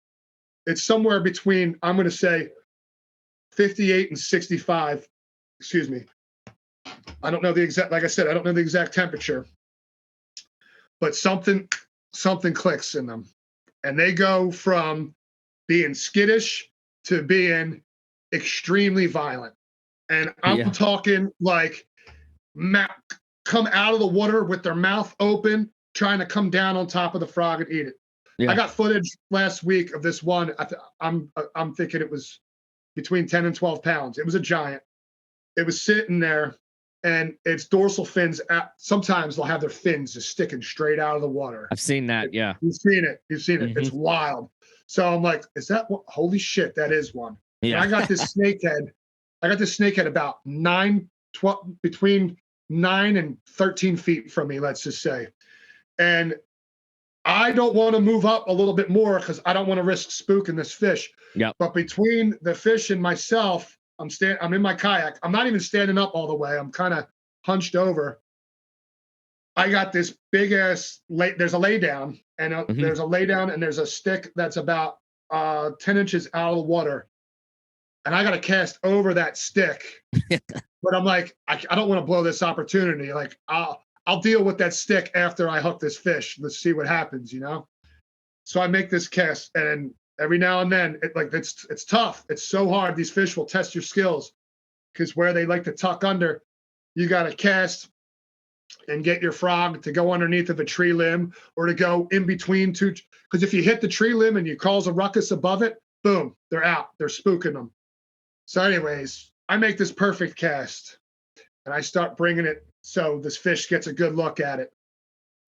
it's somewhere between, I'm going to say 58 and 65. Excuse me. I don't know the exact, like I said, I don't know the exact temperature, but something clicks in them, and they go from being skittish to being extremely violent. And I'm talking like come out of the water with their mouth open, trying to come down on top of the frog and eat it. I got footage last week of this one. I'm thinking it was between 10 and 12 pounds. It was a giant. It was sitting there, and its dorsal fins, sometimes they'll have their fins just sticking straight out of the water. I've seen that. Yeah. You've seen it. It's wild. So I'm like, is that what? Holy shit, that is one. Yeah. And I got this snakehead about between 9 and 13 feet from me, let's just say. And I don't want to move up a little bit more because I don't want to risk spooking this fish. Yep. But between the fish and myself, I'm in my kayak. I'm not even standing up all the way. I'm kind of hunched over. I got this big ass there's a lay down, and there's a lay down, and there's a stick that's about 10 inches out of the water. And I got to cast over that stick. But I'm like, I don't want to blow this opportunity. Like, I'll deal with that stick after I hook this fish. Let's see what happens, you know? So I make this cast, and every now and then, it's tough. It's so hard. These fish will test your skills because where they like to tuck under, you got to cast and get your frog to go underneath of a tree limb or to go in between two. Because if you hit the tree limb and you cause a ruckus above it, boom, they're out. They're spooking them. So anyways, I make this perfect cast, and I start bringing it so this fish gets a good look at it.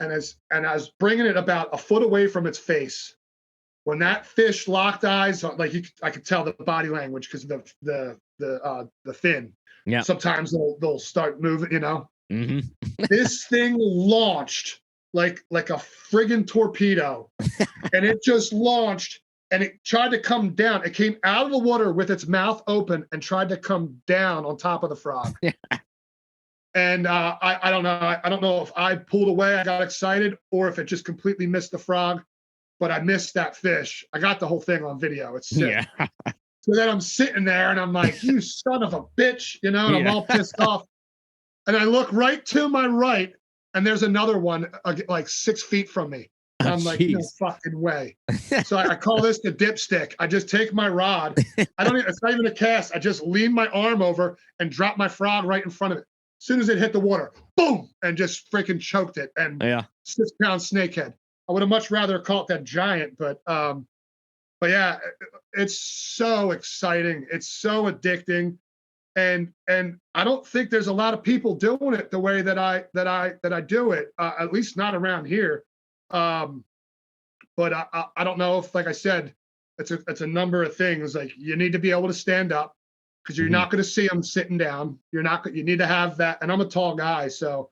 And I was bringing it about a foot away from its face. When that fish locked eyes, like I could tell the body language because of the fin. Yeah. Sometimes they'll start moving, you know. Mm-hmm. This thing launched like a friggin' torpedo, and it just launched. And it tried to come down. It came out of the water with its mouth open and tried to come down on top of the frog. And I don't know. I don't know if I pulled away, I got excited, or if it just completely missed the frog. But I missed that fish. I got the whole thing on video. It's sick. Yeah. So then I'm sitting there and I'm like, you son of a bitch, you know, and I'm all pissed off. And I look right to my right, and there's another one like 6 feet from me. And I'm like, no fucking way. So I call this the dipstick. I just take my rod. It's not even a cast. I just lean my arm over and drop my frog right in front of it. As soon as it hit the water, boom, and just freaking choked it. And 6-pound snakehead. I would have much rather caught that giant, but yeah, it's so exciting. It's so addicting. And I don't think there's a lot of people doing it the way that I do it, at least not around here. But I don't know if, like I said, it's a number of things. Like, you need to be able to stand up because you're not going to see them sitting down. You need to have that. And I'm a tall guy, so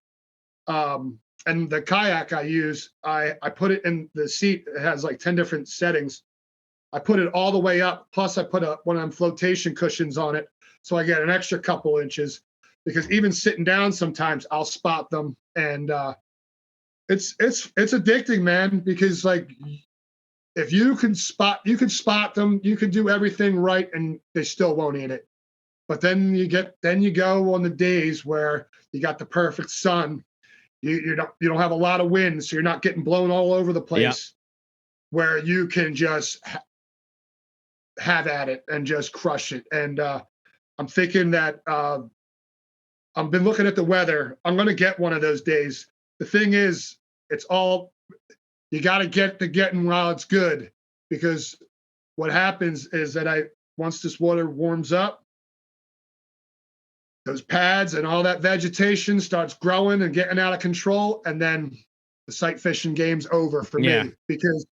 and the kayak I use, I put it in the seat. It has like 10 different settings. I put it all the way up. Plus, I put one of them flotation cushions on it, so I get an extra couple inches. Because even sitting down, sometimes I'll spot them, and it's addicting, man. Because like, if you can spot them, you can do everything right, and they still won't eat it. But then you go on the days where you got the perfect sun. You don't have a lot of wind, so you're not getting blown all over the place. Where you can just have at it and just crush it. And I'm thinking that I've been looking at the weather. I'm going to get one of those days. The thing is, you got to get to getting while it's good, because what happens is that once this water warms up, those pads and all that vegetation starts growing and getting out of control, and then the sight fishing game's over for me, because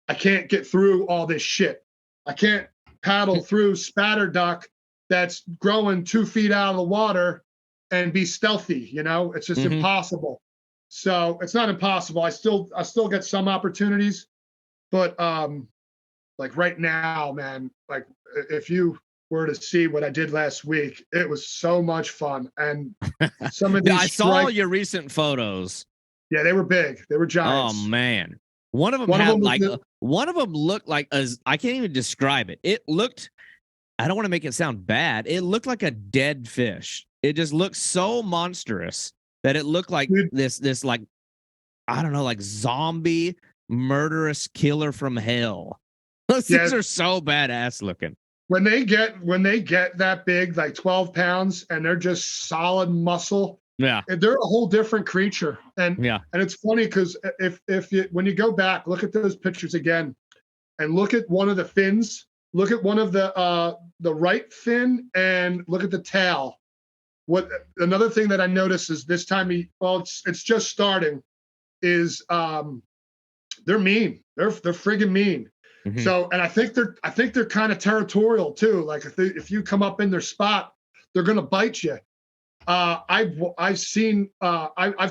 I can't get through all this shit. I can't paddle through spatter duck that's growing 2 feet out of the water and be stealthy, you know? It's just impossible. So it's not impossible. I still get some opportunities, but like right now, man, like if you were to see what I did last week, it was so much fun. And some of these I saw your recent photos. Yeah, they were big. They were giants. Oh man. One of them looked like I can't even describe it. It looked, I don't want to make it sound bad. It looked like a dead fish. It just looked so monstrous that it looked like this like, I don't know, like zombie murderous killer from hell. Those things are so badass looking. When they get that big, like 12 pounds, and they're just solid muscle, they're a whole different creature. And it's funny because when you go back, look at those pictures again, and look at one of the fins, look at one of the right fin, and look at the tail. What another thing that I noticed is this time it's just starting, is they're mean. They're friggin' mean. Mm-hmm. So, and I think they're kind of territorial too. Like if you come up in their spot, they're gonna bite you. I've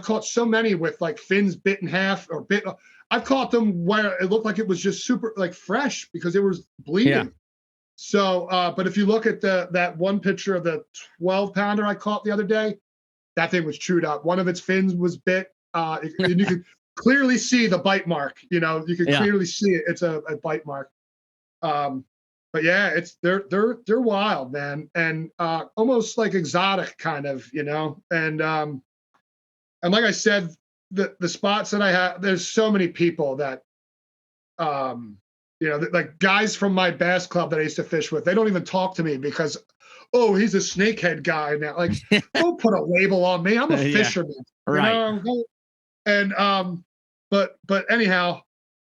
caught so many with like fins bit in half or bit. I've caught them where it looked like it was just super like fresh because it was bleeding. Yeah. So, but if you look at that one picture of the 12-pounder I caught the other day, that thing was chewed up. One of its fins was bit. And you could clearly see the bite mark. You know, you could clearly see it. It's a bite mark. But yeah, they're wild, man, and almost like exotic kind of, you know. And like I said, the spots that I have, there's so many people that you know, like guys from my bass club that I used to fish with, they don't even talk to me because, oh, he's a snakehead guy now. Like, don't put a label on me. I'm a fisherman. Right. You know? And but anyhow,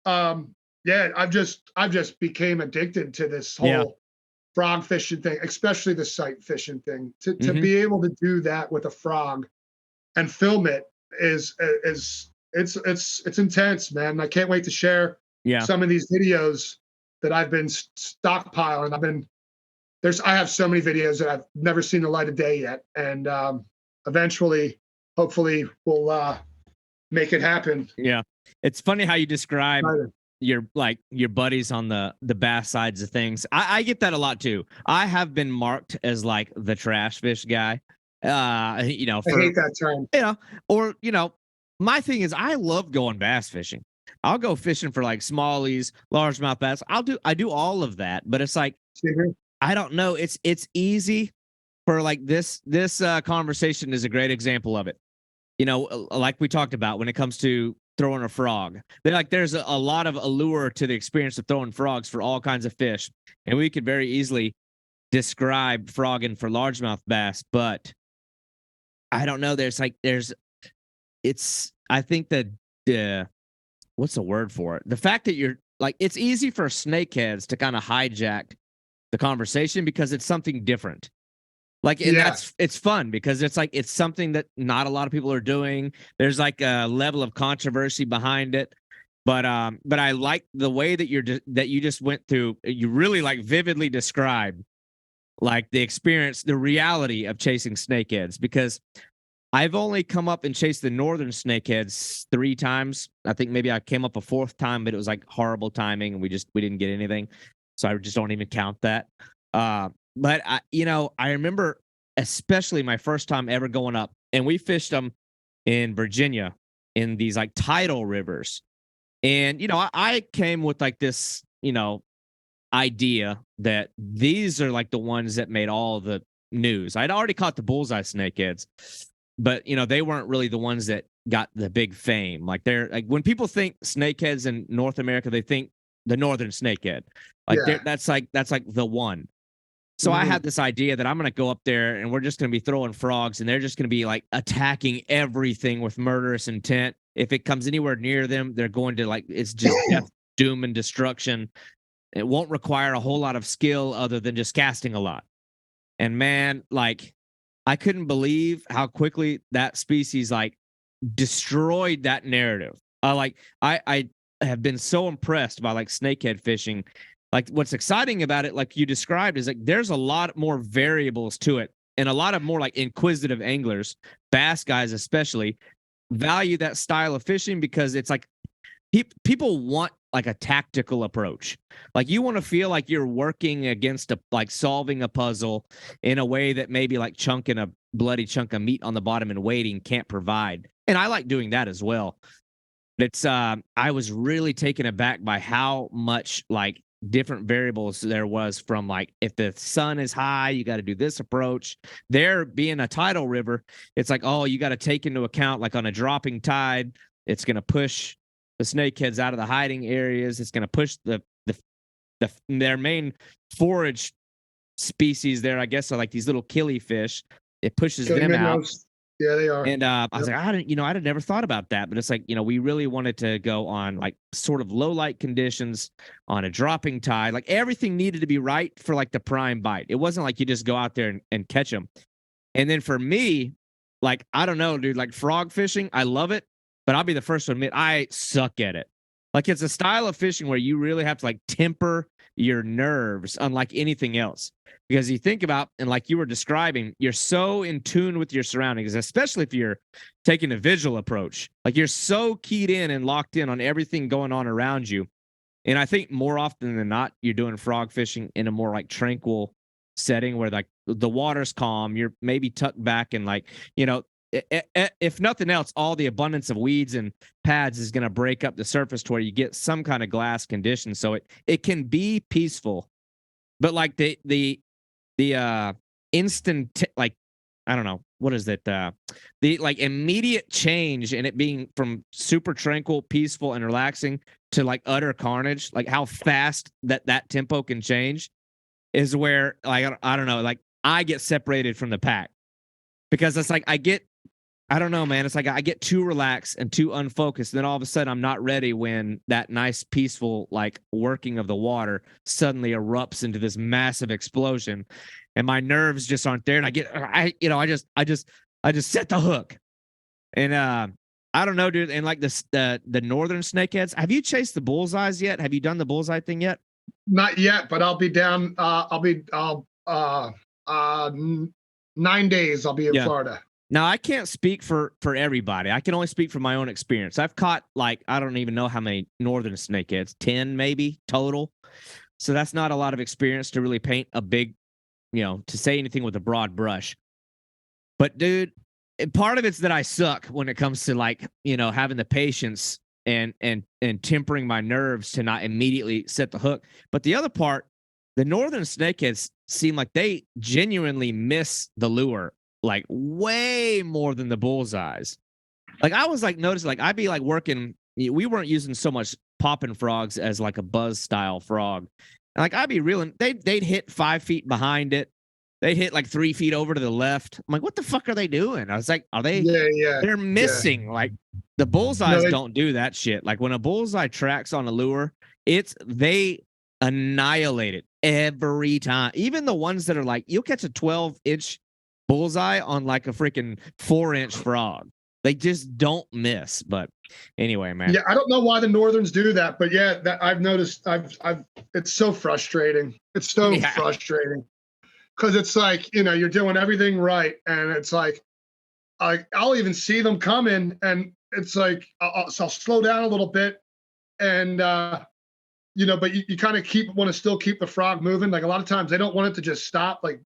yeah, I've just became addicted to this whole frog fishing thing, especially the sight fishing thing. To be able to do that with a frog and film it is it's intense, man. I can't wait to share some of these videos that I've been stockpiling. I have so many videos that I've never seen the light of day yet, and eventually, hopefully, we'll make it happen. Yeah, it's funny how you describe your buddies on the bass sides of things. I get that a lot too. I have been marked as like the trash fish guy. You know, I hate that term. You know, or you know, my thing is I love going bass fishing. I'll go fishing for like smallies, largemouth bass. I do all of that, but it's like I don't know. It's easy for like this conversation is a great example of it. You know, like we talked about when it comes to throwing a frog. There's a lot of allure to the experience of throwing frogs for all kinds of fish, and we could very easily describe frogging for largemouth bass, but I don't know. I think that what's the word for it? The fact that you're like, it's easy for snakeheads to kind of hijack the conversation because it's something different. Like, and it's fun because it's like, it's something that not a lot of people are doing. There's like a level of controversy behind it. But I like the way that you just went through. You really like vividly described like the experience, the reality of chasing snakeheads, because I've only come up and chased the northern snakeheads 3 times. I think maybe I came up a 4th time, but it was like horrible timing and we didn't get anything. So I just don't even count that. But I remember especially my first time ever going up, and we fished them in Virginia in these like tidal rivers. And, you know, I came with like this, you know, idea that these are like the ones that made all the news. I'd already caught the bullseye snakeheads, but, you know, they weren't really the ones that got the big fame. Like they're like, when people think snakeheads in North America, they think the northern snakehead. Like that's like the one. So I had this idea that I'm going to go up there and we're just going to be throwing frogs and they're just going to be like attacking everything with murderous intent. If it comes anywhere near them, they're going to like, it's just death, doom, and destruction. It won't require a whole lot of skill other than just casting a lot. And man, like, I couldn't believe how quickly that species like destroyed that narrative. I have been so impressed by like snakehead fishing. Like what's exciting about it, like you described, is like there's a lot more variables to it, and a lot of more like inquisitive anglers, bass guys especially, value that style of fishing because it's like people want like a tactical approach. Like you want to feel like you're working against like solving a puzzle in a way that maybe like chunking a bloody chunk of meat on the bottom and waiting can't provide. And I like doing that as well. But it's I was really taken aback by how much like different variables there was, from like if the sun is high, you got to do this approach. There being a tidal river, it's like, oh, you got to take into account like on a dropping tide, it's going to push the snakeheads out of the hiding areas. It's going to push their main forage species there, I guess, are like these little killifish. It pushes them out. Yeah, they are. And I was like, I'd have never thought about that. But it's like, we really wanted to go on like sort of low light conditions on a dropping tide. Like everything needed to be right for like the prime bite. It wasn't like you just go out there and catch them. And then for me, like, I don't know, dude, like frog fishing, I love it, but I'll be the first to admit I suck at it. Like it's a style of fishing where you really have to like temper your nerves unlike anything else. Because you think about, and like you were describing, you're so in tune with your surroundings, especially if you're taking a visual approach. Like you're so keyed in and locked in on everything going on around you. And I think more often than not, you're doing frog fishing in a more like tranquil setting where like the water's calm, you're maybe tucked back and like, you know, if nothing else, all the abundance of weeds and pads is going to break up the surface to where you get some kind of glass condition. So it can be peaceful, but like the instant, like, I don't know, what is it? The like immediate change in it being from super tranquil, peaceful, and relaxing to like utter carnage, like how fast that tempo can change is where, like, I don't know, like I get separated from the pack because it's like I don't know, man. It's like I get too relaxed and too unfocused. And then all of a sudden I'm not ready when that nice, peaceful, like working of the water suddenly erupts into this massive explosion. And my nerves just aren't there. And I just set the hook. And I don't know, dude. And like the northern snakeheads, have you chased the bullseyes yet? Have you done the bullseye thing yet? Not yet, but I'll be down. 9 days. I'll be in Florida. Now, I can't speak for everybody. I can only speak from my own experience. I've caught, like, I don't even know how many northern snakeheads, 10 maybe total. So that's not a lot of experience to really paint a big, you know, to say anything with a broad brush. But, dude, part of it's that I suck when it comes to, like, you know, having the patience and tempering my nerves to not immediately set the hook. But the other part, the northern snakeheads seem like they genuinely miss the lure like way more than the bullseyes. Like I was like noticing, like I'd be like working. We weren't using so much popping frogs as like a buzz style frog. And like I'd be reeling. They'd hit 5 feet behind it. They'd hit like 3 feet over to the left. I'm like, what the fuck are they doing? I was like, are they? Yeah. They're missing. Yeah. Like the bullseyes don't do that shit. Like when a bullseye tracks on a lure, they annihilate it every time. Even the ones that are like, you'll catch a 12-inch bullseye on like a freaking 4-inch frog. They just don't miss. But anyway, man. Yeah, I don't know why the northerns do that, but yeah, that I've noticed. It's so frustrating. It's so frustrating because it's like, you know, you're doing everything right, and it's like I'll even see them coming, and it's like I'll slow down a little bit, and you know, but you kind of want to still keep the frog moving. Like a lot of times they don't want it to just stop. Like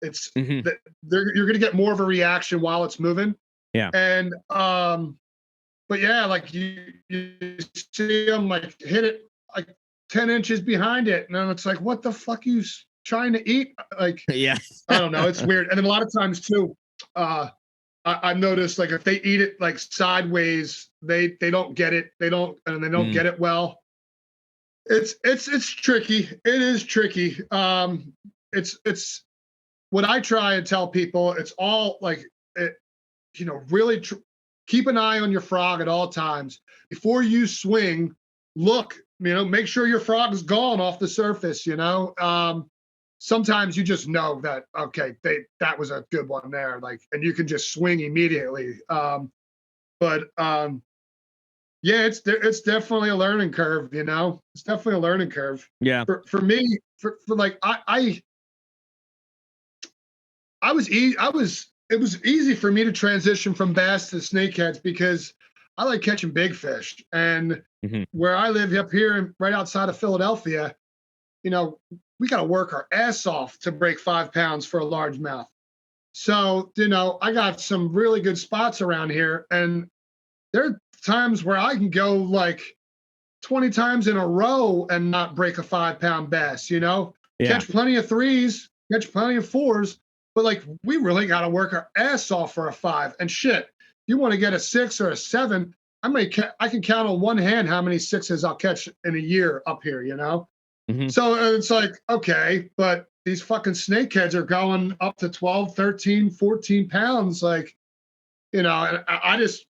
it's you're going to get more of a reaction while it's moving. Yeah. And but yeah, like you see them like hit it like 10 inches behind it, and then it's like, what the fuck are you trying to eat? Like, yeah, I don't know. It's weird. And then a lot of times too, I've noticed like if they eat it like sideways, they don't get it. They don't get it well. It's tricky. It is tricky. It's what I try and tell people. It's all like, you know, really keep an eye on your frog at all times. Before you swing, look, you know, make sure your frog is gone off the surface, you know. Sometimes you just know that, okay, that was a good one there, like, and you can just swing immediately. But yeah, it's definitely a learning curve, you know. It's definitely a learning curve. Yeah. For me, for like it was easy for me to transition from bass to snakeheads because I like catching big fish. And where I live up here, right outside of Philadelphia, you know, we got to work our ass off to break 5 pounds for a largemouth. So, you know, I got some really good spots around here, and there are times where I can go like 20 times in a row and not break a 5 pound bass, you know. Catch plenty of 3s, catch plenty of 4s, but like we really got to work our ass off for a 5. And shit, you want to get a 6 or a 7, I can count on one hand how many 6s I'll catch in a year up here, you know. So it's like, okay, but these fucking snakeheads are going up to 12, 13, 14 pounds. Like, you know, and I just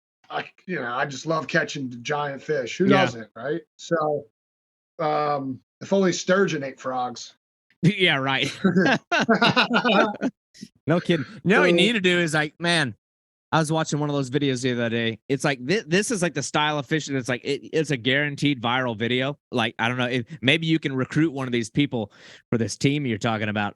love catching giant fish. Who doesn't, right? So if only sturgeon ate frogs. Yeah, right. No kidding. You know what you need to do is like, man, I was watching one of those videos the other day. It's like this is like the style of fishing. It's like it's a guaranteed viral video. Like I don't know if maybe you can recruit one of these people for this team you're talking about.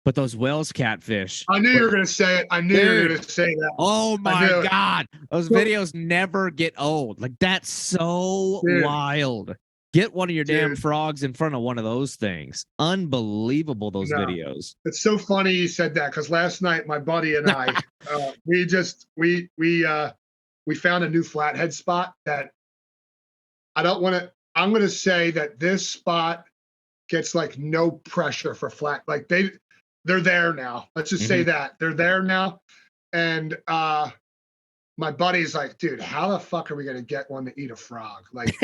But those Wells catfish. I knew you were going to say it. I knew you were going to say that. Oh my God. Those videos never get old. Like that's so wild. Get one of your damn frogs in front of one of those things. Unbelievable, those videos. It's so funny you said that because last night my buddy and I, we found a new flathead spot that I'm going to say that this spot gets like no pressure for flat. Like they're there now. Let's just say that they're there now. And my buddy's like, dude, how the fuck are we going to get one to eat a frog? Like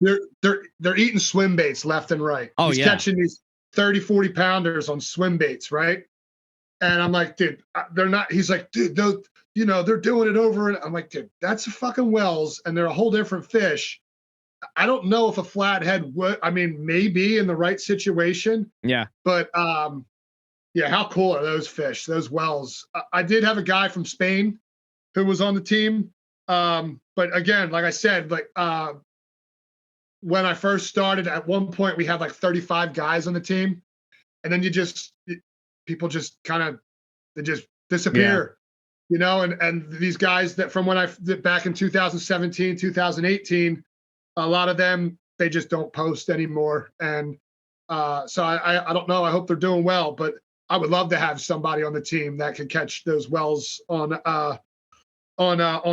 they're eating swim baits left and right. Oh, He's catching these 30, 40 pounders on swim baits, right? And I'm like, dude, they're not. He's like, dude, they're doing it over. And I'm like, dude, that's a fucking Wells, and they're a whole different fish. I don't know if a flathead would. I mean, maybe in the right situation. Yeah. But yeah, how cool are those fish? Those Wells. I did have a guy from Spain who was on the team. But again, like I said, like when I first started, at one point we had like 35 guys on the team, and then people just kind of, they just disappear, and these guys that from when I did back in 2017, 2018, a lot of them, they just don't post anymore. And so I don't know. I hope they're doing well, but I would love to have somebody on the team that can catch those Wells on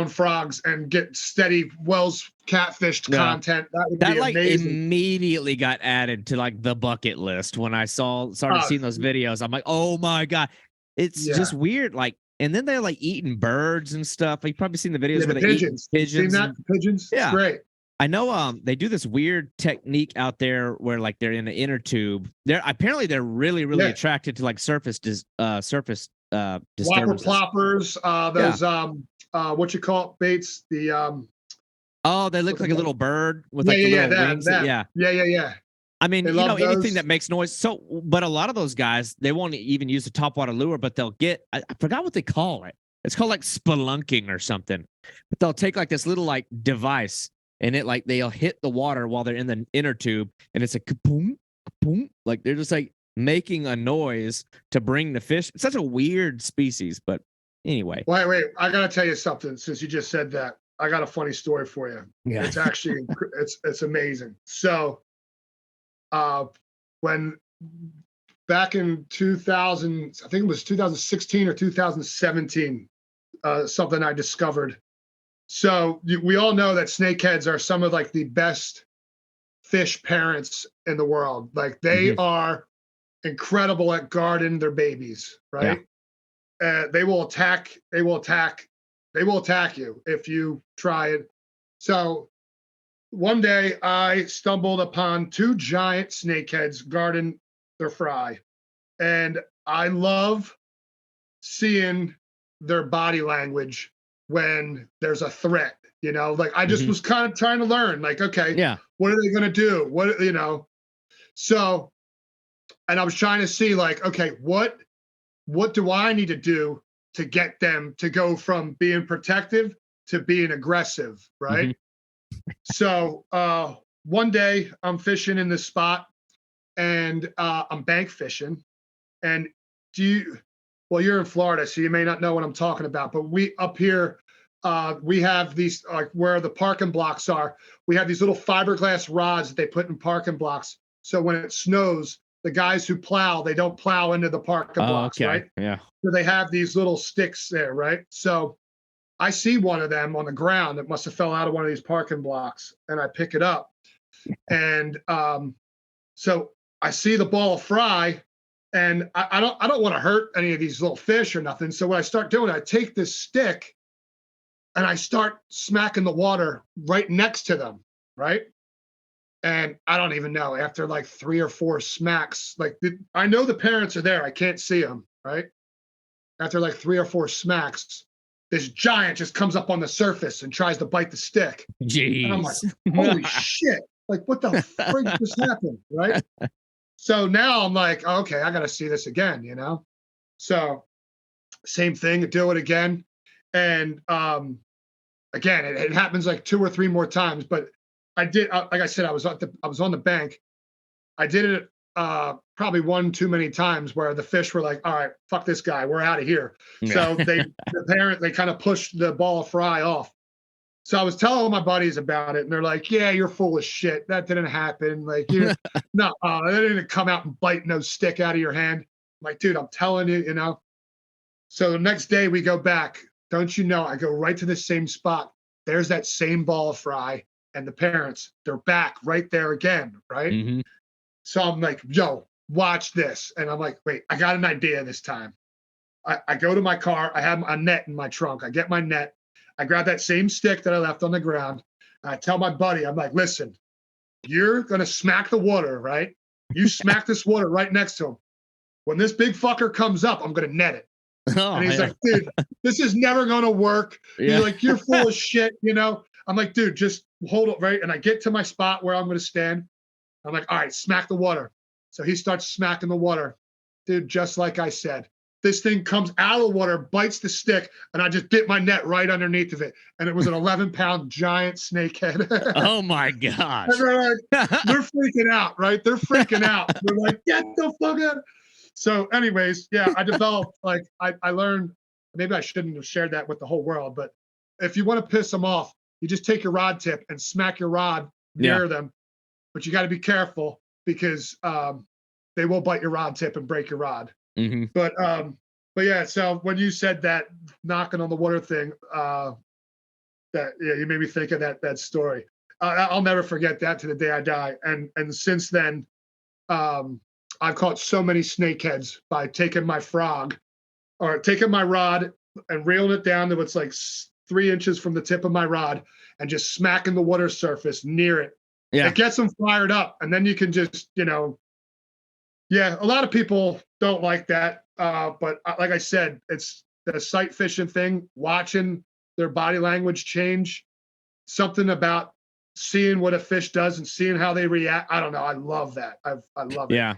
frogs and get steady Wells catfish content. That would be like amazing. Immediately got added to like the bucket list when I started seeing those videos. I'm like, oh my God, it's just weird. Like, and then they're like eating birds and stuff. You've probably seen the videos where they eat pigeons. Seen that? Pigeons? Yeah, it's great. I know they do this weird technique out there where like they're in the inner tube. They're really attracted to like surface disturbances. Whopper ploppers, those what you call it, baits, the they look like a little bird with like the little wings. Yeah. I mean, anything that makes noise. So, but a lot of those guys, they won't even use a topwater lure, but they'll get, I forgot what they call it. It's called like spelunking or something. But they'll take like this little like device, and it like they'll hit the water while they're in the inner tube, and it's a kaboom, kaboom. Like they're just like making a noise to bring the fish. It's such a weird species, but anyway. Wait, I gotta tell you something. Since you just said that, I got a funny story for you. Yeah. It's actually it's amazing. So when back in 2000, I think it was 2016 or 2017, something I discovered. So we all know that snakeheads are some of like the best fish parents in the world. Like they are incredible at guarding their babies, right? Yeah. They will attack you if you try it. So one day I stumbled upon two giant snakeheads guarding their fry. And I love seeing their body language when there's a threat, like I just was kind of trying to learn, like, okay, what are they going to do? So, and I was trying to see like, okay, what do I need to do to get them to go from being protective to being aggressive, right? So one day I'm fishing in this spot, and I'm bank fishing. And you're in Florida, so you may not know what I'm talking about, but we up here, we have these, like where the parking blocks are, we have these little fiberglass rods that they put in parking blocks. So when it snows, the guys who plow, they don't plow into the parking blocks, right? Yeah. So they have these little sticks there, right? So I see one of them on the ground that must have fell out of one of these parking blocks, and I pick it up. And so I see the ball of fry, and I don't want to hurt any of these little fish or nothing. So what I start doing, I take this stick and I start smacking the water right next to them, right? And I don't even know, after like 3 or 4 smacks, like I know the parents are there. I can't see them, right? After like 3 or 4 smacks, this giant just comes up on the surface and tries to bite the stick. Jeez. And I'm like, holy shit. Like, what the freak just happened, right? So now I'm like, okay, I got to see this again, So same thing, do it again. And again, it happens like 2 or 3 more times, but I did, like I said, I was on the bank. I did it probably one too many times where the fish were like, all right, fuck this guy, we're out of here. So they kind of pushed the ball fry off. So I was telling all my buddies about it, and they're like, yeah, you're full of shit. That didn't happen. Like, you no, that didn't come out and bite no stick out of your hand. I'm like, dude, I'm telling you, you know. So the next day we go back. Don't you know, I go right to the same spot. There's that same ball of fry, and the parents, they're back right there again, right? Mm-hmm. So I'm like, yo, watch this. And I'm like, wait, I got an idea this time. I go to my car. I have a net in my trunk. I get my net. I grab that same stick that I left on the ground. I tell my buddy, I'm like, listen, you're going to smack the water, right? You smack this water right next to him. When this big fucker comes up, I'm going to net it. Oh, and he's like, dude, this is never going to work. Yeah. He's like, you're full of shit, you know? I'm like, dude, just hold it, right? And I get to my spot where I'm going to stand. I'm like, all right, smack the water. So he starts smacking the water. Dude, just like I said, this thing comes out of the water, bites the stick, and I just bit my net right underneath of it. And it was an 11-pound giant snakehead. Oh, my gosh. And they're freaking out, right? They're freaking out. They're like, get the fuck out. So anyways, yeah, I developed, like, I learned, maybe I shouldn't have shared that with the whole world, but if you want to piss them off, you just take your rod tip and smack your rod near them. But you got to be careful because they will bite your rod tip and break your rod. Mm-hmm. But yeah, so when you said that knocking on the water thing, you made me think of that story. I'll never forget that to the day I die. And since then, I've caught so many snakeheads by taking my frog or taking my rod and reeling it down to what's like 3 inches from the tip of my rod and just smacking the water surface near it. Yeah. It gets them fired up, and then you can just, you know, yeah, a lot of people don't like that. But like I said, it's the sight fishing thing, watching their body language change, something about seeing what a fish does and seeing how they react. I don't know. I love that. I love it. Yeah.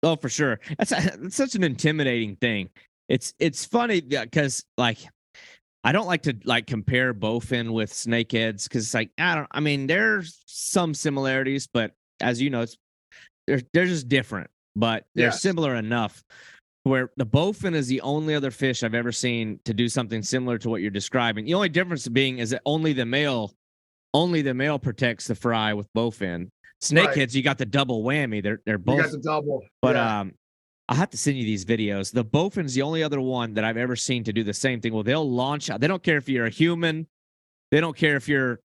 Oh, for sure. That's such an intimidating thing. It's funny because, like, I don't like to like compare bowfin with snakeheads because it's like I mean there's some similarities, but as you know, they're just different, but they're similar enough where the bowfin is the only other fish I've ever seen to do something similar to what you're describing. The only difference being is that only the male protects the fry with bowfin. Snakeheads, you got the double whammy. They're both. You got the double, but I'll have to send you these videos. The bowfin's the only other one that I've ever seen to do the same thing. Well, they'll launch out. They don't care if you're a human. They don't care if you're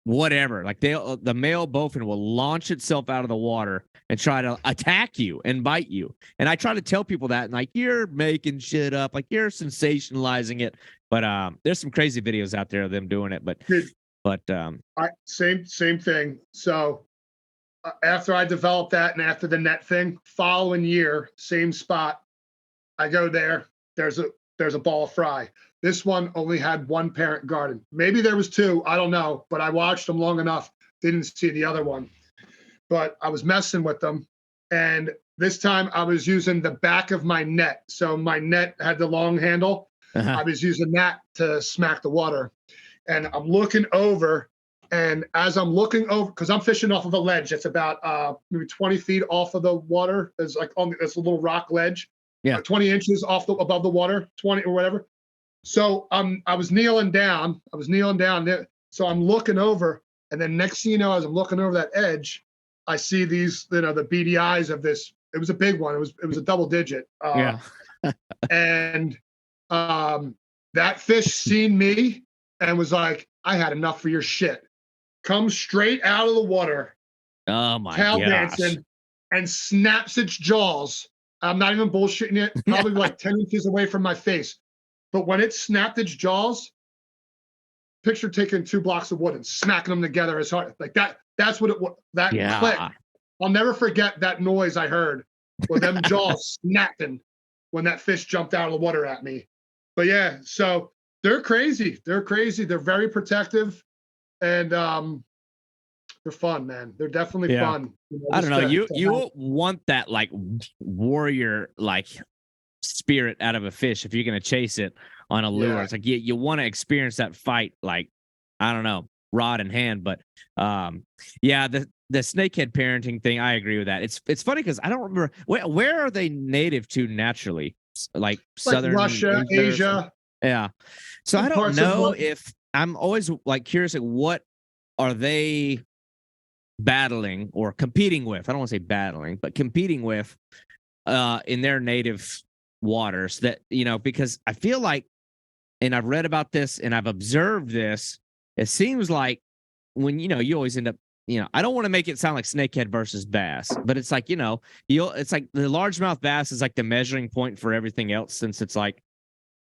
whatever. Like the male bowfin will launch itself out of the water and try to attack you and bite you. And I try to tell people that, and like, you're making shit up. Like, you're sensationalizing it. But there's some crazy videos out there of them doing it. But same thing. So after I developed that and after the net thing, following year, same spot, I go there. There's a ball of fry. This one only had 1 parent garden. Maybe there was 2. I don't know. But I watched them long enough. Didn't see the other one. But I was messing with them. And this time I was using the back of my net. So my net had the long handle. Uh-huh. I was using that to smack the water. And I'm looking over. And as I'm looking over, because I'm fishing off of a ledge that's about maybe 20 feet off of the water. It's like it's a little rock ledge. Yeah, 20 inches above the water, 20 or whatever. So I was kneeling down. So I'm looking over, and then next thing you know, as I'm looking over that edge, I see these, you know, the beady eyes of this. It was a big one. It was a double digit. And that fish seen me and was like, I had enough for your shit. Comes straight out of the water. Oh my tail gosh. dancing, and snaps its jaws. I'm not even bullshitting it. Probably like 10 inches away from my face. But when it snapped its jaws, picture taking 2 blocks of wood and smacking them together as hard like that. That's what it was. That click. I'll never forget that noise I heard with them jaws snapping when that fish jumped out of the water at me. But yeah, so they're crazy. They're very protective. And they're fun, man. They're definitely fun. You know, I don't know. You want that like warrior, like spirit out of a fish if you're going to chase it on a lure. Yeah. It's like you want to experience that fight, like, I don't know, rod in hand. But yeah, the snakehead parenting thing, I agree with that. It's funny because I don't remember where are they native to naturally, like southern Russia, Asia. Yeah. So I don't parts know of if I'm always like curious, like what are they battling or competing with? I don't want to say battling, but competing with in their native waters that, because I feel like, and I've read about this and I've observed this, it seems like when, you always end up, I don't want to make it sound like snakehead versus bass, but it's like, it's like the largemouth bass is like the measuring point for everything else, since it's like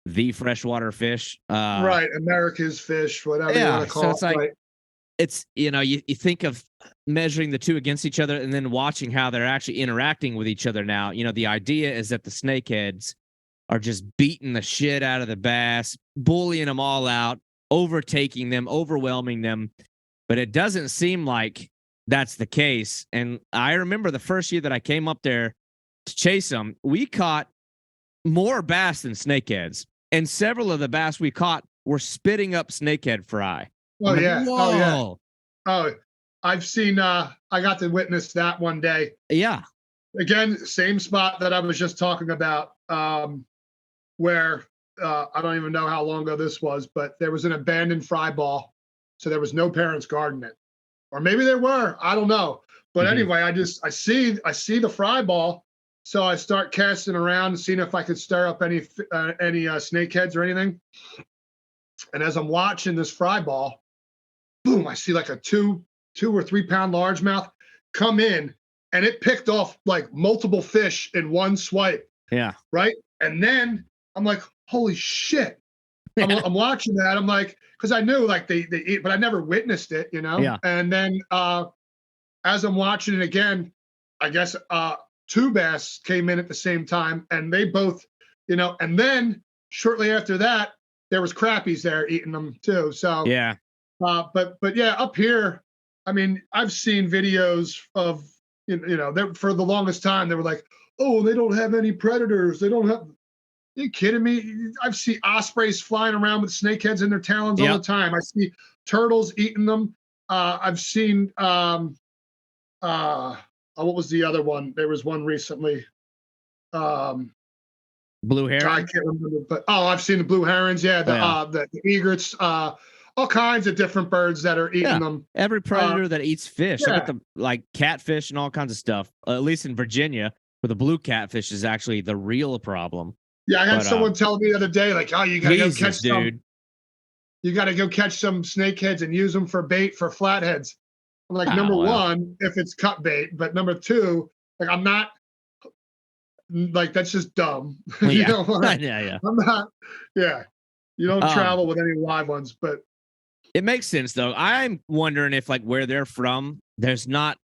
the freshwater fish. Right. America's fish, whatever you want to call so it's it. like, Right. it's, you think of measuring the two against each other and then watching how they're actually interacting with each other now. The idea is that the snakeheads are just beating the shit out of the bass, bullying them all out, overtaking them, overwhelming them. But it doesn't seem like that's the case. And I remember the first year that I came up there to chase them, we caught more bass than snakeheads. And several of the bass we caught were spitting up snakehead fry. Oh, like, yeah. Whoa. Oh, yeah. Oh, I've seen, I got to witness that one day. Yeah. Again, same spot that I was just talking about, where I don't even know how long ago this was, but there was an abandoned fry ball. So there was no parents guarding it. Or maybe there were, I don't know. But anyway, I see the fry ball. So I start casting around and seeing if I could stir up any snakeheads or anything. And as I'm watching this fry ball, boom, I see like a 2 or 3 pound largemouth come in, and it picked off like multiple fish in one swipe. Yeah. Right. And then I'm like, holy shit. I'm watching that. I'm like, because I knew like they eat, but I never witnessed it, Yeah. And then as I'm watching it again, I guess 2 bass came in at the same time, and they both, and then shortly after that, there was crappies there eating them too. So yeah. But yeah, up here, I mean, I've seen videos of, for the longest time, they were like, oh, they don't have any predators. They don't have, are you kidding me? I've seen ospreys flying around with snakeheads in their talons all the time. I see turtles eating them. I've seen, what was the other one? There was one recently. Blue heron? I can't remember, but I've seen the blue herons. Yeah, the egrets, all kinds of different birds that are eating them. Every predator that eats fish. Yeah. Look at like catfish and all kinds of stuff. At least in Virginia, where the blue catfish is actually the real problem. Yeah, I had someone tell me the other day, like, oh, you gotta go catch some. You gotta go catch some snakeheads and use them for bait for flatheads. I'm like, number one, if it's cut bait, but number two, like, I'm not. Like, that's just dumb. Yeah. I'm not. Yeah, you don't travel with any live ones, but it makes sense though. I'm wondering if like where they're from, there's not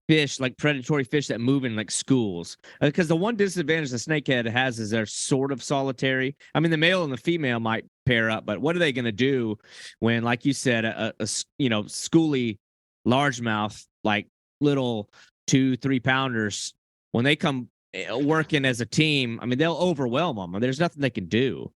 fish, like predatory fish that move in like schools. Because the one disadvantage the snakehead has is they're sort of solitary. I mean, the male and the female might pair up, but what are they going to do when, like you said, a schooly largemouth, like little 2-3 pounders, when they come working as a team, I mean, they'll overwhelm them. There's nothing they can do.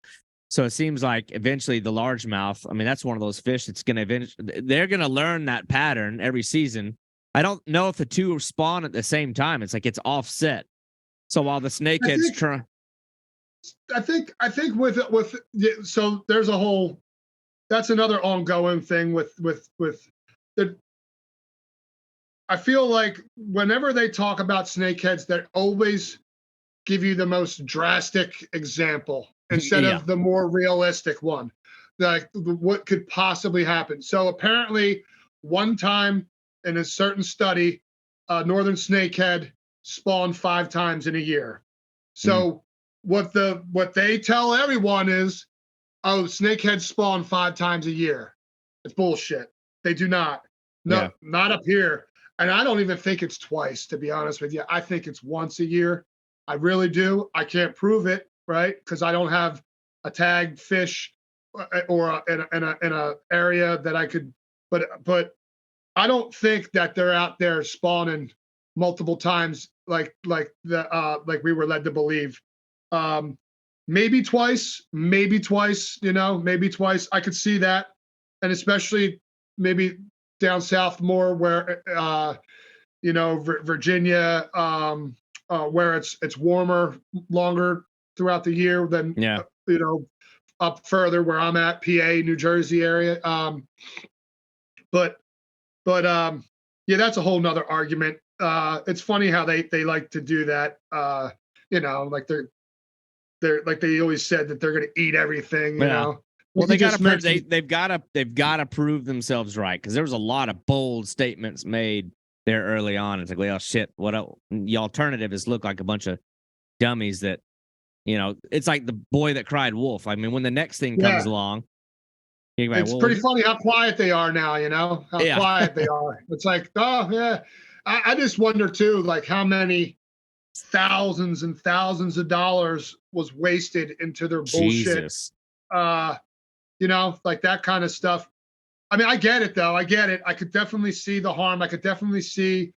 So it seems like eventually the largemouth, I mean, that's one of those fish that's going to eventually, they're going to learn that pattern every season. I don't know if the two spawn at the same time. It's like it's offset. So while the snakehead's trying, I think with so there's a whole, that's another ongoing thing with the. I feel like whenever they talk about snakeheads, they always give you the most drastic example instead of the more realistic one, like what could possibly happen. So apparently, one time in a certain study, northern snakehead spawned 5 times in a year. So what they tell everyone is, oh, snakeheads spawn 5 times a year. It's bullshit. They do not. No, not up here. And I don't even think it's twice, to be honest with you. I think it's once a year. I really do. I can't prove it, right? Because I don't have a tagged fish or in a area that I could. But I don't think that they're out there spawning multiple times, like we were led to believe. Maybe twice, maybe twice. I could see that, and especially maybe down south more where Virginia, where it's warmer longer throughout the year than up further where I'm at, PA, New Jersey area. But yeah, that's a whole nother argument. It's funny how they like to do that. Like they're like they always said that they're going to eat everything. You know. Well, they've got to prove themselves right, because there was a lot of bold statements made there early on. It's like, well, shit. The alternative is look like a bunch of dummies that, it's like the boy that cried wolf. I mean, when the next thing comes along, it's pretty funny how quiet they are now. How quiet they are. It's like, oh yeah. I just wonder too, like how many thousands and thousands of dollars was wasted into their bullshit. Jesus. Like that kind of stuff. I mean, I get it though. I get it. I could definitely see the harm. I could definitely see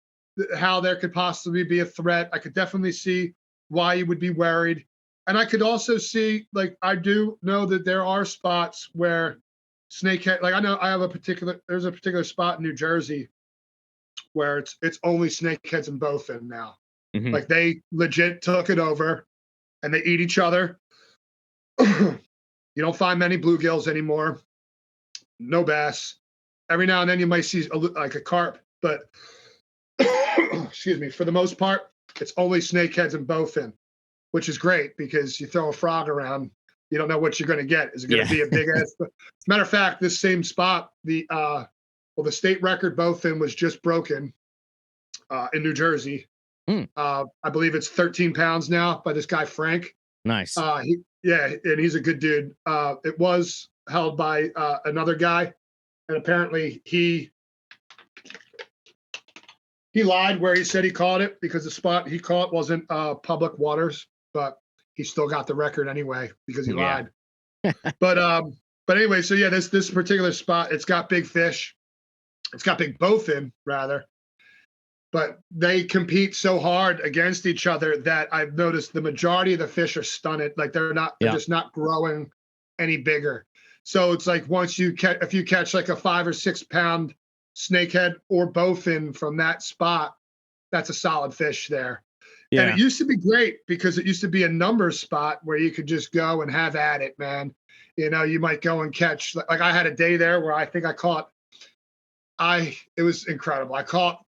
how there could possibly be a threat. I could definitely see why you would be worried. And I could also see, like, I do know that there are spots where snakehead, like there's a particular spot in New Jersey where it's only snakeheads and bowfin now. Mm-hmm. Like they legit took it over and they eat each other. You don't find many bluegills anymore. No bass. Every now and then you might see like a carp, but excuse me, for the most part, it's only snakeheads and bowfin, which is great because you throw a frog around, you don't know what you're going to get. Is it going to be a big ass? Matter of fact, this same spot, the state record bowfin was just broken in New Jersey. I believe it's 13 pounds now by this guy Frank. Nice. And he's a good dude. It was held by another guy, and apparently he lied where he said he caught it because the spot he caught wasn't public waters, but he still got the record anyway because he lied. But anyway, so yeah, this particular spot, it's got big fish. It's got big bowfin rather. But they compete so hard against each other that I've noticed the majority of the fish are stunted. Like they're just not growing any bigger. So it's like if you catch like a 5 or 6 pound snakehead or bowfin from that spot, that's a solid fish there. Yeah. And it used to be great because it used to be a numbers spot where you could just go and have at it, man. You might go and catch, like I had a day there where I think I caught, it was incredible.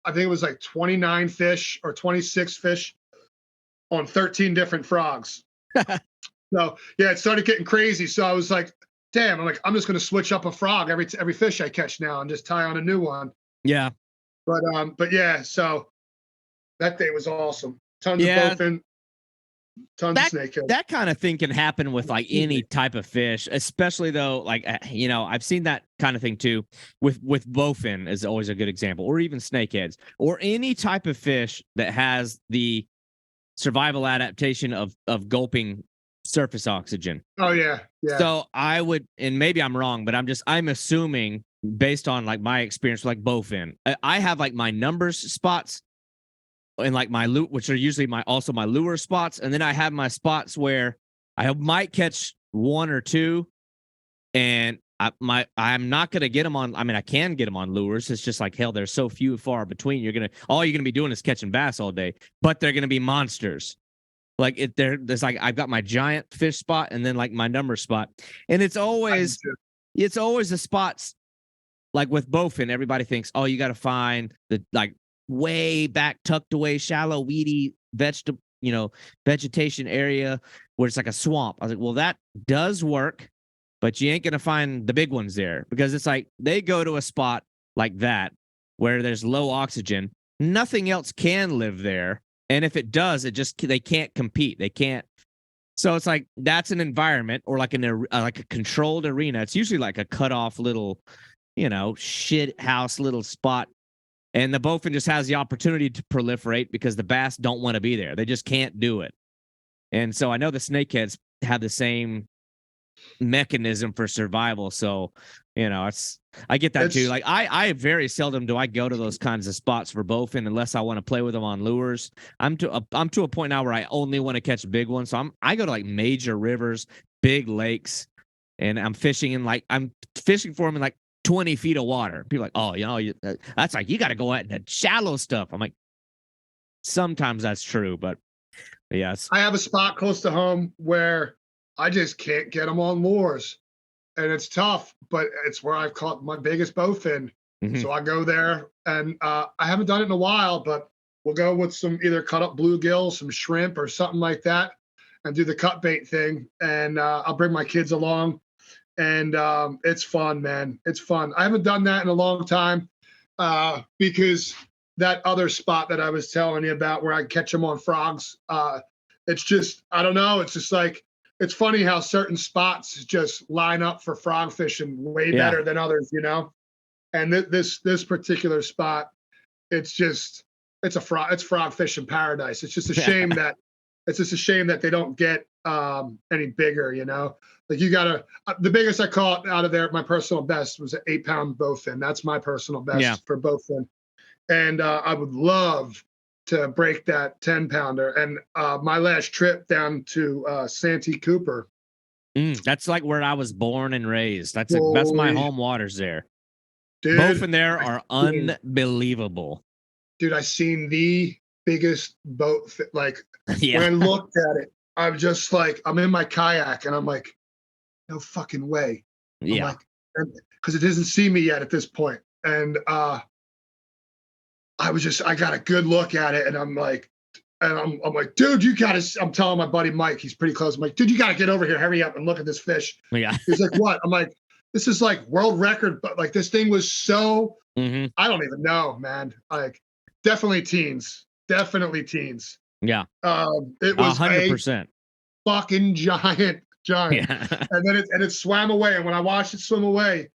I think it was like 29 fish or 26 fish on 13 different frogs. So yeah, it started getting crazy. So I was like, damn, I'm just going to switch up a frog every fish I catch now and just tie on a new one. Yeah. But yeah, so that day was awesome. Tons of bowfin, tons of snakehead. That kind of thing can happen with like any type of fish, especially though, like, I've seen that kind of thing too with bowfin is always a good example, or even snakeheads, or any type of fish that has the survival adaptation of gulping surface oxygen. Oh yeah. So I would, and maybe I'm wrong, but I'm assuming based on like my experience with like bowfin, I have like my numbers spots and like my loot, which are usually my lure spots, and then I have my spots where I might catch 1 or 2, and I'm not gonna get them on. I mean, I can get them on lures. It's just like hell. There's so few far between. All you're gonna be doing is catching bass all day, but they're gonna be monsters. Like there's like I've got my giant fish spot and then like my number spot, and it's always the spots like with bowfin. Everybody thinks, oh, you got to find the like way back, tucked away, shallow, weedy vegetation area where it's like a swamp. I was like, well, that does work, but you ain't gonna find the big ones there because it's like they go to a spot like that where there's low oxygen. Nothing else can live there. And if it does, they can't compete. They can't. So it's like that's an environment or like like a controlled arena. It's usually like a cut off little, shit house little spot. And the bowfin just has the opportunity to proliferate because the bass don't want to be there. They just can't do it. And so I know the snakeheads have the same mechanism for survival. So I get that too. Like I very seldom do I go to those kinds of spots for bowfin unless I want to play with them on lures. I'm to a point now where I only want to catch big ones. So I go to like major rivers, big lakes, and I'm fishing for them in like 20 feet of water. People are like, that's like, you got to go out in the shallow stuff. I'm like, sometimes that's true, but yes. I have a spot close to home where I just can't get them on lures. And it's tough, but it's where I've caught my biggest bowfin. Mm-hmm. So I go there, and I haven't done it in a while, but we'll go with some either cut up bluegill, some shrimp, or something like that, and do the cut bait thing. And I'll bring my kids along, and it's fun, man. It's fun. I haven't done that in a long time because that other spot that I was telling you about where I catch them on frogs, it's just, I don't know. It's just like, it's funny how certain spots just line up for frog fishing way better than others, And this particular spot, it's frog fishing paradise. It's just a shame that they don't get any bigger, Like you gotta. The biggest I caught out of there, my personal best was an 8-pound bowfin. That's my personal best for bowfin, and I would love to break that 10-pounder. And my last trip down to Santee Cooper. That's like where I was born and raised. That's my home waters there. Dude, both in there are unbelievable. Dude, I seen the biggest boat. When I looked at it, I'm just like, I'm in my kayak and I'm like, no fucking way. Yeah. Because it doesn't see me yet at this point. And I got a good look at it, and I'm like, dude, I'm telling my buddy Mike, he's pretty close. I'm like, dude, you gotta get over here, hurry up and look at this fish. Yeah. He's like, what? I'm like, this is like world record, but like this thing was so, I don't even know, man. Like, definitely teens. Yeah. It was 100% fucking giant. Yeah. And then it swam away. And when I watched it swim away,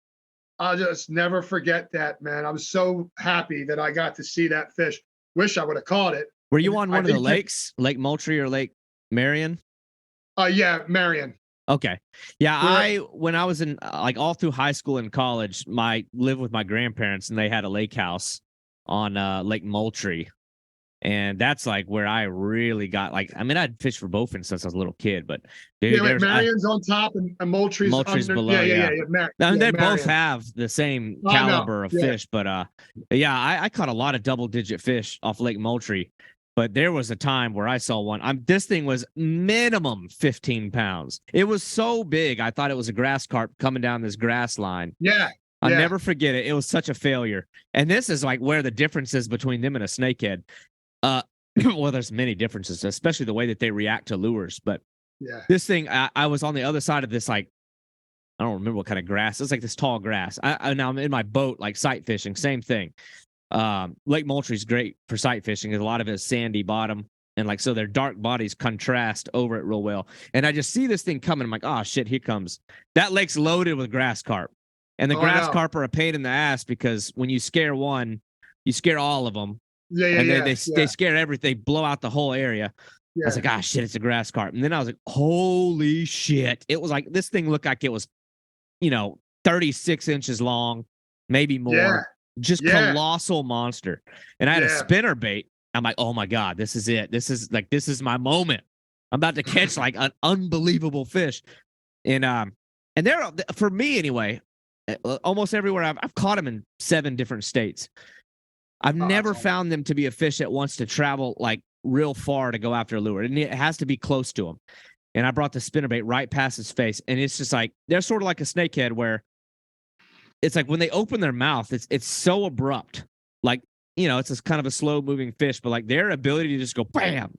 I'll just never forget that, man. I was so happy that I got to see that fish. Wish I would have caught it. Were you on one of the lakes, Lake Moultrie or Lake Marion? Yeah, Marion. Okay. Yeah, when I was in all through high school and college, lived with my grandparents, and they had a lake house on Lake Moultrie. And that's like where I really got I'd fish for bowfin since I was a little kid, but dude, Marion's on top and Moultrie's below. Yeah. They both have the same caliber of fish, but I caught a lot of double-digit fish off Lake Moultrie. But there was a time where I saw one. This thing was minimum 15 pounds. It was so big, I thought it was a grass carp coming down this grass line. Yeah. I'll never forget it. It was such a failure. And this is like where the difference is between them and a snakehead. Well, there's many differences, especially the way that they react to lures. But this thing, I was on the other side of this, I don't remember what kind of grass. It's like this tall grass. Now I'm in my boat, sight fishing, same thing. Lake Moultrie's great for sight fishing because a lot of it is sandy bottom. And so their dark bodies contrast over it real well. And I just see this thing coming. I'm like, oh, shit, here comes. That lake's loaded with grass carp. And the grass carp are a pain in the ass because when you scare one, you scare all of them. They scare everything. They blow out the whole area. I was like, ah, shit, it's a grass carp. And then I was like, holy shit. It was like, this thing looked like it was, 36 inches long, maybe more. Yeah. Just colossal monster. And I had a spinner bait. I'm like, oh my God, this is it. This is my moment. I'm about to catch an unbelievable fish. And they're, for me anyway, almost everywhere I've caught them in 7 different states. I've never found them to be a fish that wants to travel real far to go after a lure. And it has to be close to him. And I brought the spinnerbait right past his face. And it's just they're sort of like a snakehead where it's when they open their mouth, it's so abrupt. It's this kind of a slow moving fish, but their ability to just go bam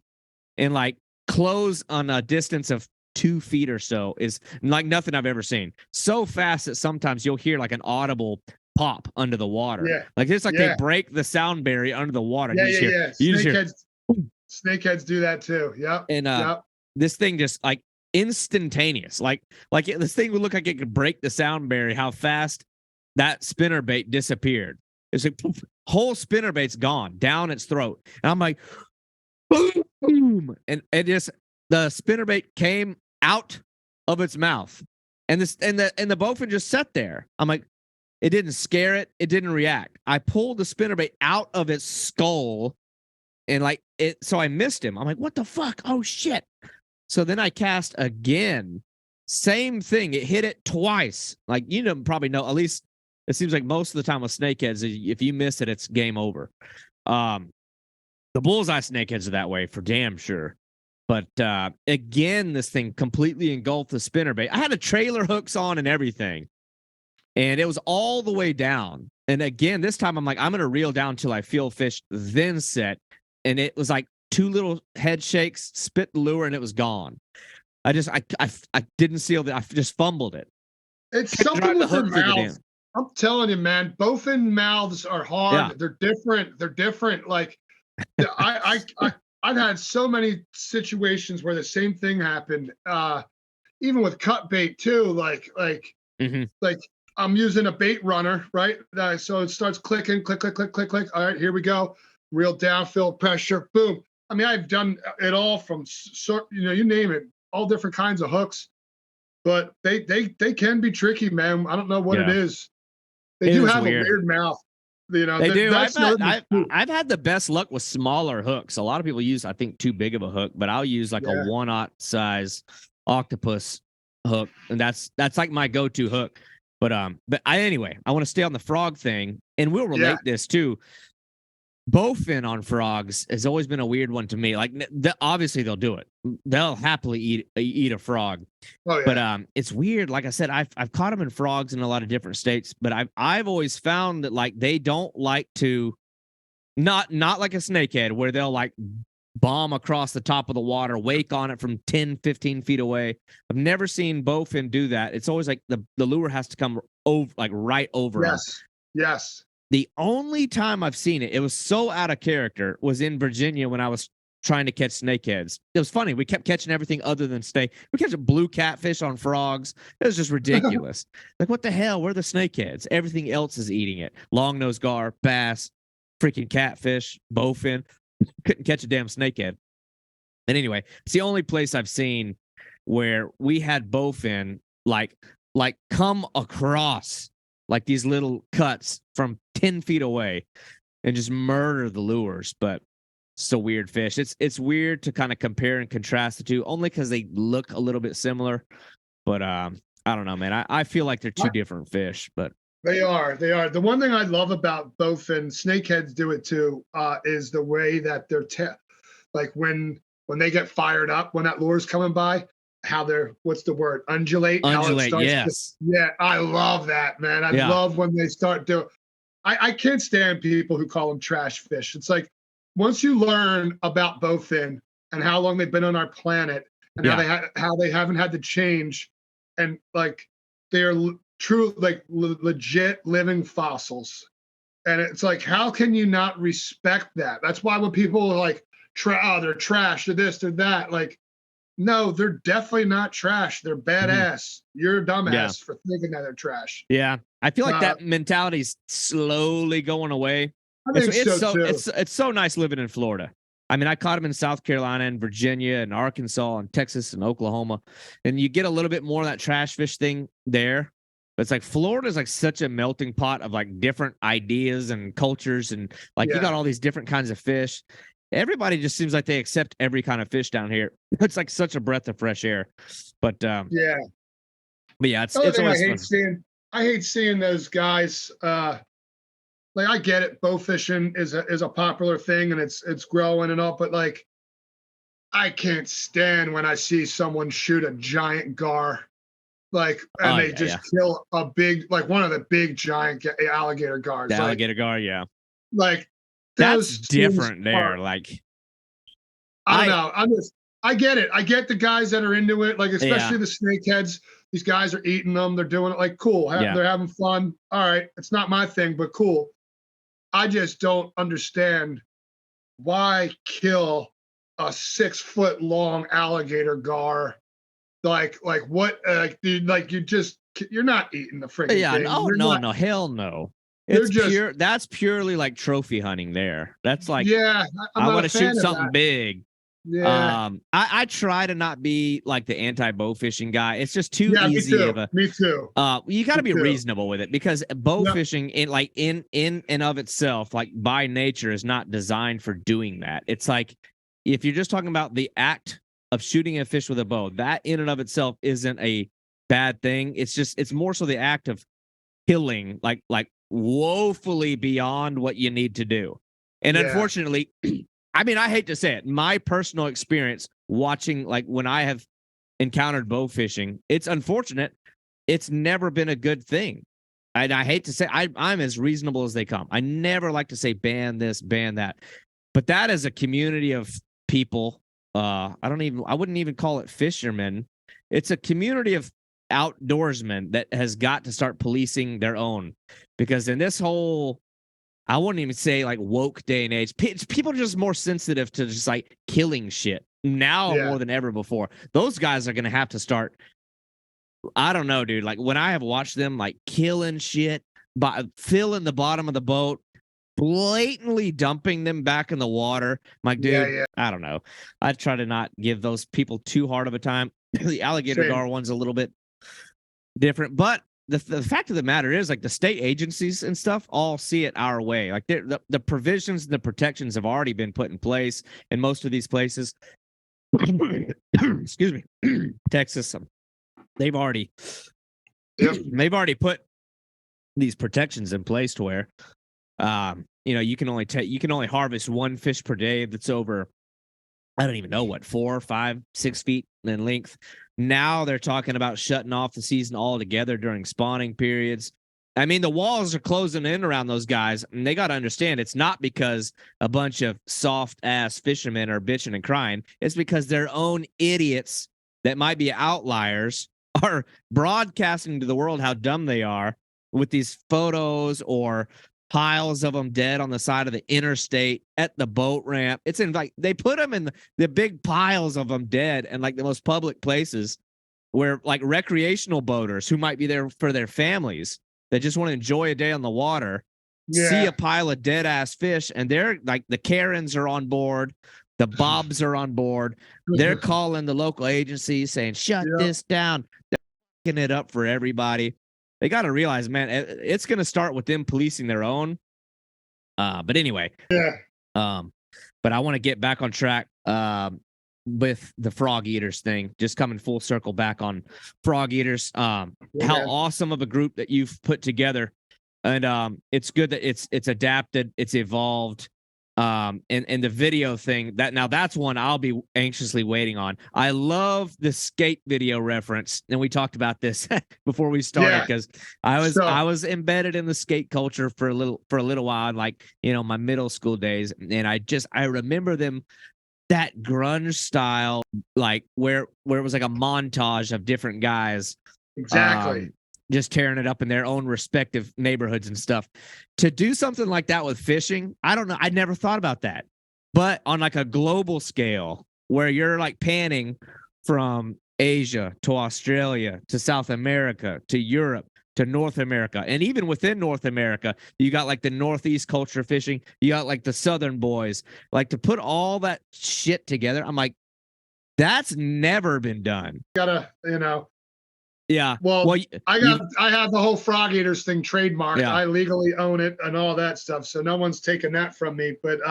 and close on a distance of 2 feet or so is like nothing I've ever seen. So fast that sometimes you'll hear an audible pop under the water. Yeah. They break the sound barrier under the water. Snakeheads do that too. Yep. And this thing just instantaneous. This thing would look like it could break the sound barrier. How fast that spinnerbait disappeared. It's poof, whole spinnerbait's gone down its throat. And I'm like, boom, and it just the spinnerbait came out of its mouth. And the bowfin just sat there. I'm like, it didn't scare it. It didn't react. I pulled the spinnerbait out of its skull and so I missed him. I'm like, what the fuck? Oh shit. So then I cast again. Same thing. It hit it twice. Like, probably know, at least it seems like most of the time with snakeheads, if you miss it, it's game over. The bullseye snakeheads are that way for damn sure. But again, this thing completely engulfed the spinnerbait. I had a trailer hooks on and everything. And it was all the way down. And again, this time I'm like, I'm going to reel down till I feel fish, then set. And it was like 2 little head shakes, spit the lure, and it was gone. I didn't seal that. I just fumbled it. It's something with their mouth. I'm telling you, man, bowfin mouths are hard. Yeah. They're different. Like I've had so many situations where the same thing happened. Even with cut bait too. Like I'm using a bait runner, right? So it starts clicking, click. All right, here we go. Reel down, feel pressure, boom. I mean, I've done it all from you name it, all different kinds of hooks. But they can be tricky, man. I don't know what it is. They do have a weird mouth. They do. I've had the best luck with smaller hooks. A lot of people use, I think, too big of a hook, but I'll use like a 1/0 size octopus hook, and that's like my go-to hook. But anyway, I want to stay on the frog thing, and we'll relate this too. Bowfin on frogs has always been a weird one to me. Like, obviously they'll do it. They'll happily eat a frog. Oh, yeah. But it's weird. Like I said, I've caught them in frogs in a lot of different states, but I've always found that like they don't like to, not like a snakehead where they'll like bomb across the top of the water, wake on it from 10, 15 feet away. I've never seen bowfin do that. It's always like the lure has to come over, like right over us. Yes. The only time I've seen it was so out of character, was in Virginia when I was trying to catch snakeheads. It was funny. We kept catching everything other than snake. We catch a blue catfish on frogs. It was just ridiculous. Like, what the hell? We're the snakeheads. Everything else is eating it. Long-nosed gar, bass, freaking catfish, bowfin. Couldn't catch a damn snakehead. And anyway, it's the only place I've seen where we had bowfin like come across like these little cuts from 10 feet away and just murder the lures. But it's a weird fish. It's weird to kind of compare and contrast the two, only because they look a little bit similar. But I don't know, man. I feel like they're two different fish, but they are. The one thing I love about bowfin, snakeheads do it too, is the way that they're like when they get fired up, when that lure's coming by, how they're, what's the word? Undulate. Yes. I love that, man. I love when they start doing. I can't stand people who call them trash fish. It's like, once you learn about bowfin and how long they've been on our planet and how they haven't had to change, and like they're true, like legit living fossils. And it's like, how can you not respect that? That's why when people are like, they're trash, they're this, they're that, like, no, they're definitely not trash. They're badass. You're a dumbass for thinking that they're trash. Yeah. I feel like that mentality's slowly going away. I think so too. It's so nice living in Florida. I mean, I caught them in South Carolina and Virginia and Arkansas and Texas and Oklahoma. And you get a little bit more of that trash fish thing there. But it's like Florida's like such a melting pot of like different ideas and cultures. And like you got all these different kinds of fish. Everybody just seems like they accept every kind of fish down here. It's like such a breath of fresh air. But it's always fun. I hate seeing those guys. Like, I get it, bow fishing is a popular thing and it's growing and all, but like, I can't stand when I see someone shoot a giant gar, like, and they kill a big, like one of the big giant alligator gars. The alligator gar, like. That's different there. Like, I don't know. I get it. I get the guys that are into it, like especially the snakeheads. These guys are eating them. They're doing it like cool. They're having fun. All right. It's not my thing, but cool. I just don't understand why kill a 6-foot long alligator gar. Like what? You're not eating the friggin' thing. No, hell no. That's purely like trophy hunting there. That's like, I want to shoot something big. Yeah. I try to not be like the anti-bow fishing guy. It's just too Yeah, easy of a. Me too. You got to be reasonable with it, because bow fishing in and of itself, like by nature, is not designed for doing that. It's like, if you're just talking about the act of shooting a fish with a bow, that in and of itself isn't a bad thing. It's more so the act of killing, like woefully beyond what you need to do. And unfortunately, I mean, I hate to say it, my personal experience watching, like when I have encountered bow fishing, it's unfortunate. It's never been a good thing. And I hate to say, I'm as reasonable as they come. I never like to say ban this, ban that. But that is a community of people. I wouldn't even call it fishermen. It's a community of outdoorsmen that has got to start policing their own. Because in this whole, I wouldn't even say like woke day and age, people are just more sensitive to just like killing shit now more than ever before. Those guys are going to have to start. I don't know, dude. Like when I have watched them like killing shit, filling the bottom of the boat, blatantly dumping them back in the water. I'm like, dude, I don't know. I try to not give those people too hard of a time. The alligator gar one's a little bit different, but the fact of the matter is, like, the state agencies and stuff all see it our way. Like the provisions and the protections have already been put in place in most of these places. Excuse me. Texas, they've already put these protections in place to where you can only harvest one fish per day that's over, I don't even know what, 4, 5, 6 feet in length. Now they're talking about shutting off the season altogether during spawning periods. I mean, the walls are closing in around those guys, and they got to understand it's not because a bunch of soft-ass fishermen are bitching and crying. It's because their own idiots that might be outliers are broadcasting to the world how dumb they are with these photos or piles of them dead on the side of the interstate at the boat ramp. It's in like they put them in the big piles of them dead and like the most public places where like recreational boaters who might be there for their families that just want to enjoy a day on the water see a pile of dead ass fish, and they're like, the Karens are on board, the Bobs are on board. They're calling the local agencies saying, shut this down. They're fucking it up for everybody. They got to realize, man, it's going to start with them policing their own. But anyway, but I want to get back on track with the frog eaters thing, just coming full circle back on frog eaters. How awesome of a group that you've put together. And it's good that it's adapted, it's evolved. And the video thing, that's one I'll be anxiously waiting on. I love the skate video reference, and we talked about this before we started, because I was embedded in the skate culture for a little while, like, my middle school days, and I remember them, that grunge style, like where it was like a montage of different guys just tearing it up in their own respective neighborhoods and stuff. To do something like that with fishing, I don't know. I never thought about that. But on like a global scale, where you're like panning from Asia to Australia to South America to Europe to North America, and even within North America, you got like the Northeast culture of fishing. You got like the Southern boys. Like, to put all that shit together, I'm like, that's never been done. Yeah. Well, I have the whole frog eaters thing trademarked. Yeah. I legally own it and all that stuff, so no one's taking that from me. But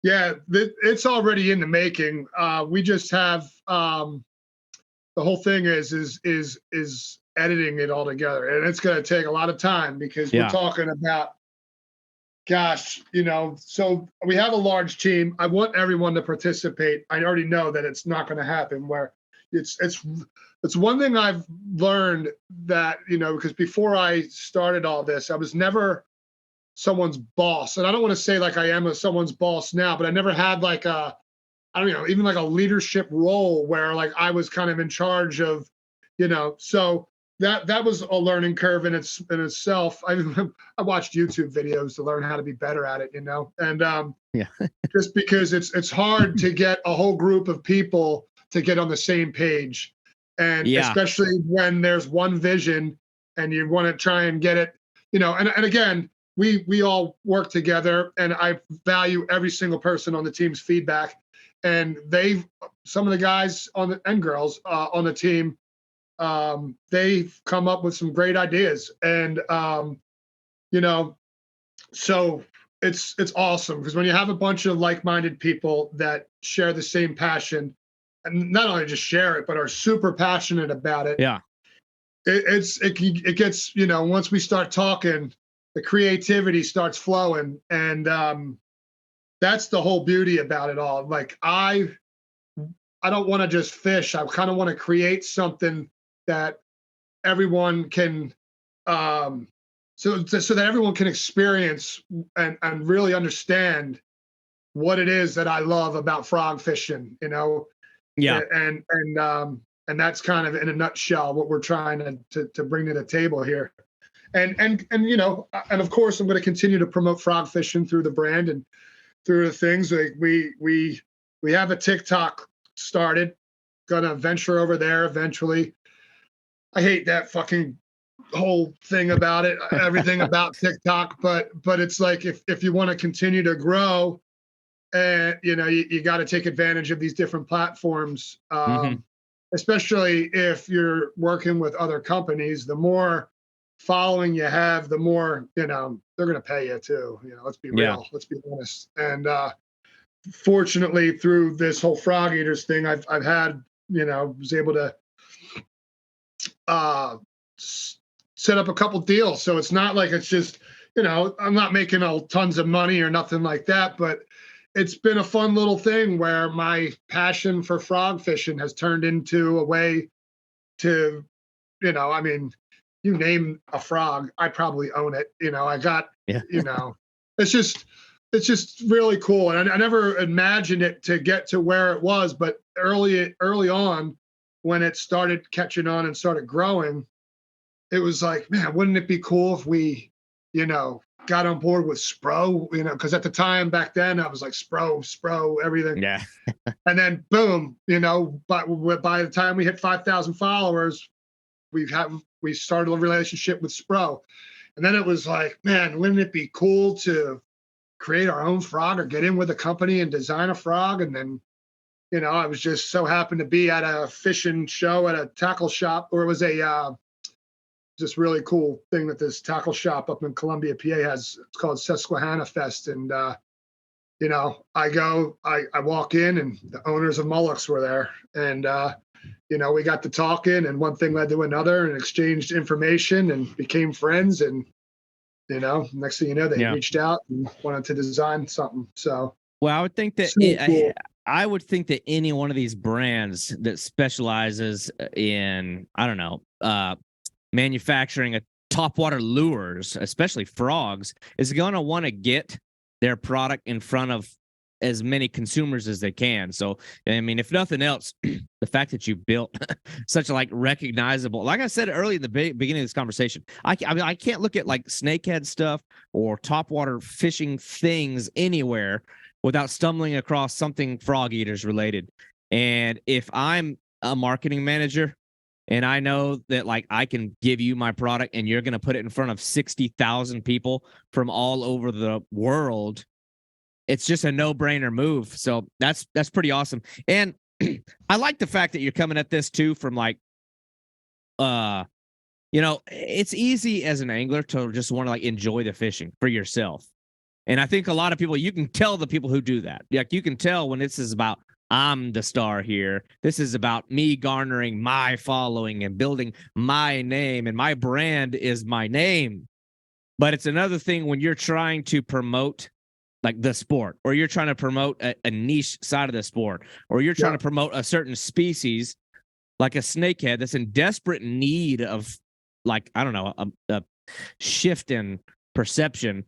it's already in the making. We just have the whole thing is editing it all together, and it's going to take a lot of time, because we're talking about, so we have a large team. I want everyone to participate. I already know that it's not going to happen where it's one thing I've learned, that, because before I started all this, I was never someone's boss. And I don't want to say like I am someone's boss now, but I never had like even like a leadership role where like I was kind of in charge of, so that was a learning curve in itself. I watched YouTube videos to learn how to be better at it, and just because it's hard to get a whole group of people to get on the same page. And especially when there's one vision and you want to try and get it, and again, we all work together, and I value every single person on the team's feedback. and some of the guys and girls on the team, they've come up with some great ideas, and so it's awesome because when you have a bunch of like-minded people that share the same passion, and not only just share it but are super passionate about it. Yeah. It gets, once we start talking, the creativity starts flowing, and that's the whole beauty about it all. Like I don't want to just fish. I kind of want to create something that everyone can so that everyone can experience and really understand what it is that I love about frog fishing, Yeah. And that's kind of in a nutshell what we're trying to bring to the table here. And of course I'm going to continue to promote frog fishing through the brand and through the things. Like we have a TikTok started, gonna venture over there eventually. I hate that fucking whole thing about it, everything about TikTok, but it's like if you want to continue to grow, and you got to take advantage of these different platforms, especially if you're working with other companies. The more following you have, the more they're going to pay you too. Let's be real, let's be honest. And fortunately, through this whole frog eaters thing, I've had was able to set up a couple deals. So it's not like it's just I'm not making tons of money or nothing like that, but it's been a fun little thing where my passion for frog fishing has turned into a way to, I mean, you name a frog, I probably own it. I got, it's just really cool. And I never imagined it to get to where it was, but early on when it started catching on and started growing, it was like, man, wouldn't it be cool if we, got on board with Spro, because at the time back then I was like Spro, everything. Yeah. And then boom, but by the time we hit 5,000 followers, we started a relationship with Spro. And then it was like, man, wouldn't it be cool to create our own frog or get in with a company and design a frog? And then, I was just so happened to be at a fishing show at a tackle shop, or it was a this really cool thing that this tackle shop up in Columbia, PA has. It's called Susquehanna Fest. And, I walk in and the owners of Mullocks were there. And, we got to talking, and one thing led to another, and exchanged information and became friends. And, next thing you know, they reached out and wanted to design something. So, well, I would think that cool. I would think that any one of these brands that specializes in, I don't know, manufacturing a topwater lures, especially frogs, is going to want to get their product in front of as many consumers as they can. So, I mean, if nothing else, the fact that you built such a recognizable, like I said early in the beginning of this conversation, I mean, I can't look at snakehead stuff or topwater fishing things anywhere without stumbling across something frog eaters related. And if I'm a marketing manager, and I know that I can give you my product and you're going to put it in front of 60,000 people from all over the world, it's just a no-brainer move. So that's pretty awesome. And I like the fact that you're coming at this too from it's easy as an angler to just want to enjoy the fishing for yourself. And I think a lot of people, you can tell the people who do that. You can tell when this is about, I'm the star here. This is about me garnering my following and building my name, and my brand is my name. But it's another thing when you're trying to promote the sport, or you're trying to promote a niche side of the sport, or you're trying to promote a certain species like a snakehead that's in desperate need of I don't know, a shift in perception.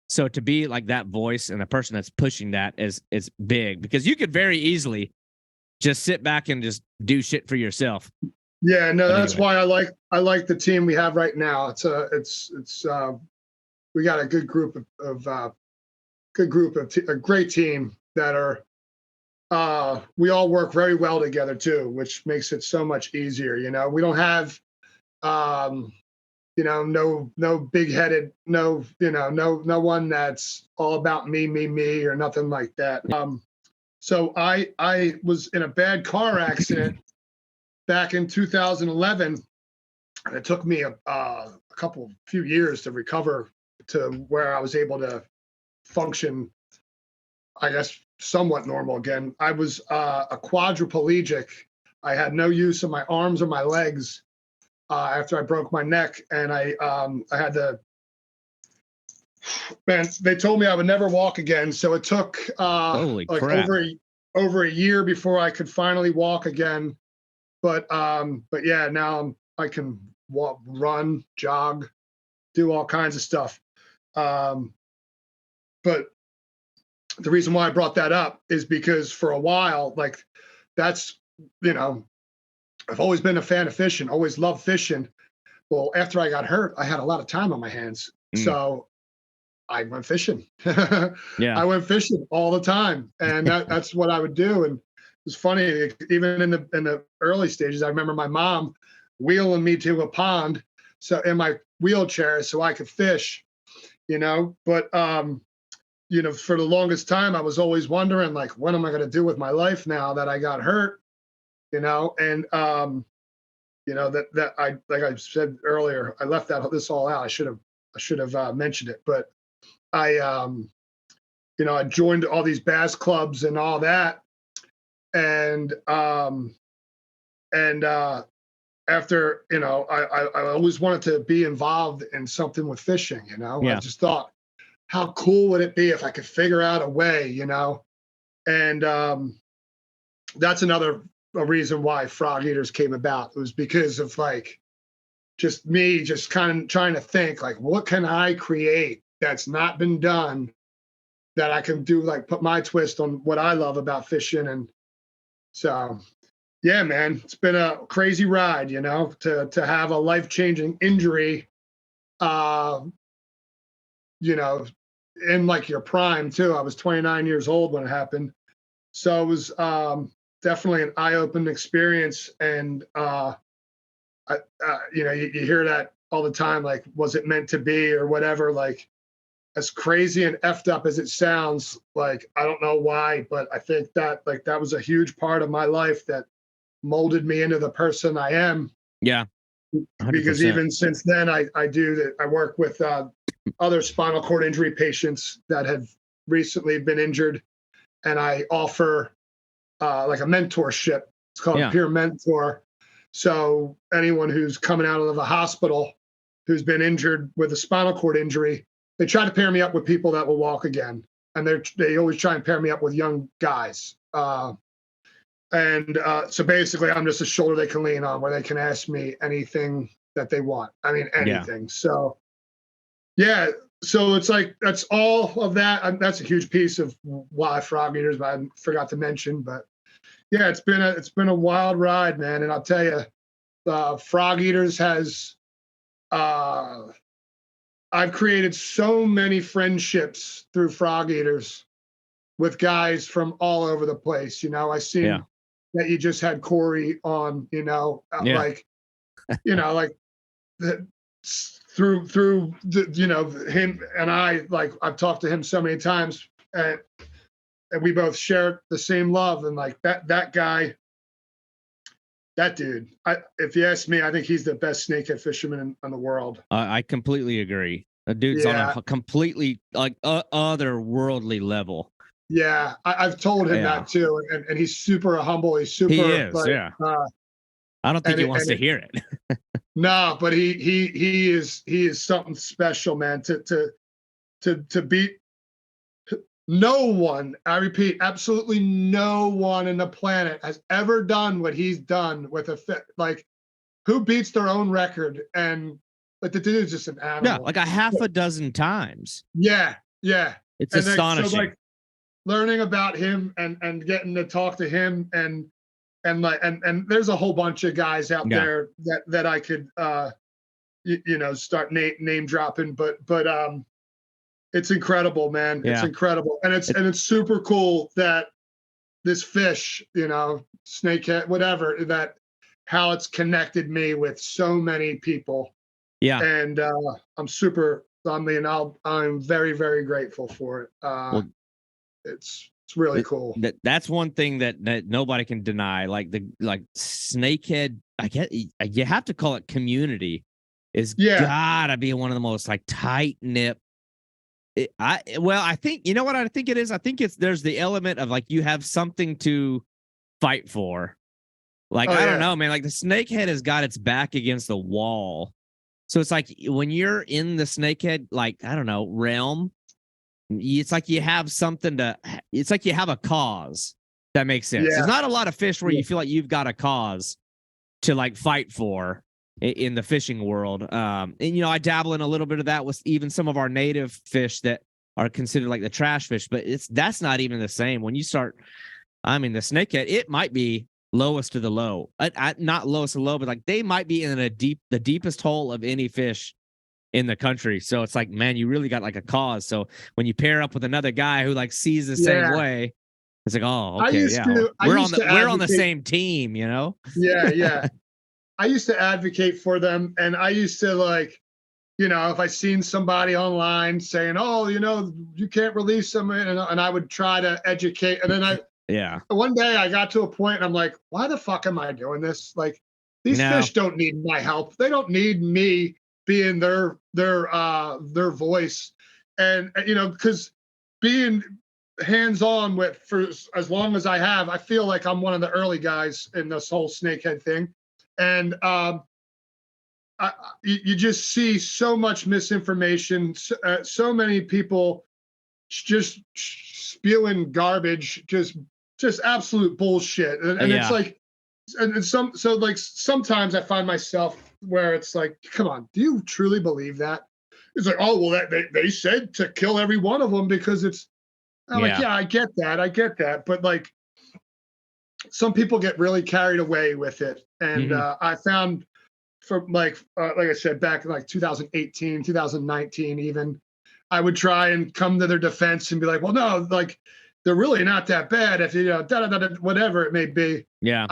So to be that voice and the person that's pushing that is big, because you could very easily just sit back and just do shit for yourself. Yeah, no, that's why I like the team we have right now. It's we got a good group of a great team that are we all work very well together too, which makes it so much easier. We don't have no big-headed, no one that's all about me or nothing like that. So I was in a bad car accident back in 2011, and it took me a few years to recover to where I was able to function, I guess, somewhat normal again. I was a quadriplegic. I had no use of my arms or my legs after I broke my neck, and I had to. Man, they told me I would never walk again, so it took Holy like crap. over a year before I could finally walk again. But yeah, now I can walk, run, jog, do all kinds of stuff. But the reason why I brought that up is because for a while, like that's, I've always been a fan of fishing, always loved fishing. Well, after I got hurt, I had a lot of time on my hands. So I went fishing. Yeah. I went fishing all the time. And that's what I would do. And it was funny, even in the early stages, I remember my mom wheeling me to a pond in my wheelchair so I could fish, but for the longest time, I was always wondering, like, what am I going to do with my life now that I got hurt, and that I, like I said earlier, I left this all out. I should have mentioned it, but I I joined all these bass clubs and all that, and after I always wanted to be involved in something with fishing. I just thought, how cool would it be if I could figure out a way, and that's another reason why Frog Eaters came about. It was because of like just me just kind of trying to think, like, what can I create that's not been done that I can do, like put my twist on what I love about fishing. And so yeah, man, it's been a crazy ride, to have a life-changing injury, in like your prime too. I was 29 years old when it happened. So it was definitely an eye-opening experience. And, you hear that all the time, like, was it meant to be or whatever? Like, as crazy and effed up as it sounds, like, I don't know why, but I think that that was a huge part of my life that molded me into the person I am. Yeah. 100%. Because even since then, I work with other spinal cord injury patients that have recently been injured, and I offer like a mentorship. It's called peer mentor. So anyone who's coming out of the hospital who's been injured with a spinal cord injury, they try to pair me up with people that will walk again, and they always try and pair me up with young guys. So basically, I'm just a shoulder they can lean on, where they can ask me anything that they want. I mean, anything. Yeah. So, yeah. So it's like, that's all of that. That's a huge piece of why Frog Eaters, but I forgot to mention. But yeah, it's been a wild ride, man. And I'll tell you, Frog Eaters has, I've created so many friendships through Frog Eaters with guys from all over the place. I see that you just had Corey on, like, like through the, him and I, like, I've talked to him so many times, and we both share the same love. And like that guy, that dude, if you ask me, I think he's the best snakehead fisherman in the world. I completely agree. The dude's on a completely like otherworldly level. Yeah, I've told him that too, and he's super humble. He's super. He is, I don't think he wants to hear it. No, but he is something special, man. To beat no one. I repeat, absolutely no one in the planet has ever done what he's done with a fit. Like, who beats their own record? And like, the dude's just an animal. Yeah, like a half a dozen times. Yeah. It's astonishing. So like, learning about him and getting to talk to him and there's a whole bunch of guys out there that I could start name dropping, but it's incredible, man. It's incredible, and it's super cool that this fish, snakehead, whatever, that how it's connected me with so many people. Yeah, and I'm very, very grateful for it. It's It's really cool. That's one thing that nobody can deny. Like snakehead, I get you have to call it community. Is gotta be one of the most like tight knit. I think you know what I think it is. I think there's the element of like you have something to fight for. Like I don't know, man. Like the snakehead has got its back against the wall, so it's like when you're in the snakehead, like I don't know, realm. It's like you have something to. It's like you have a cause. That makes sense. There's not a lot of fish where you feel like you've got a cause to like fight for in the fishing world. And I dabble in a little bit of that with even some of our native fish that are considered like the trash fish, but that's not even the same. When you start, I mean, the snakehead, it might be lowest to the low, not lowest to low, but like they might be in the deepest hole of any fish in the country. So it's like, man, you really got like a cause. So when you pair up with another guy who like sees the same way, it's like, oh, okay, we're on the same team, Yeah. I used to advocate for them, and I used to like, if I seen somebody online saying, oh, you can't release them, and I would try to educate, and then one day I got to a point and I'm like, why the fuck am I doing this? Like, these fish don't need my help. They don't need me being their voice. And because being hands-on for as long as I have, I feel like I'm one of the early guys in this whole snakehead thing. And you just see so much misinformation, so many people just spewing garbage, just absolute bullshit. And it's like, sometimes I find myself where it's like, come on, do you truly believe that? It's like, oh, well, they said to kill every one of them because I'm like, yeah, I get that. But like, some people get really carried away with it. And I found from like I said, back in like 2018, 2019, even, I would try and come to their defense and be like, well, no, like, they're really not that bad if whatever it may be. Yeah.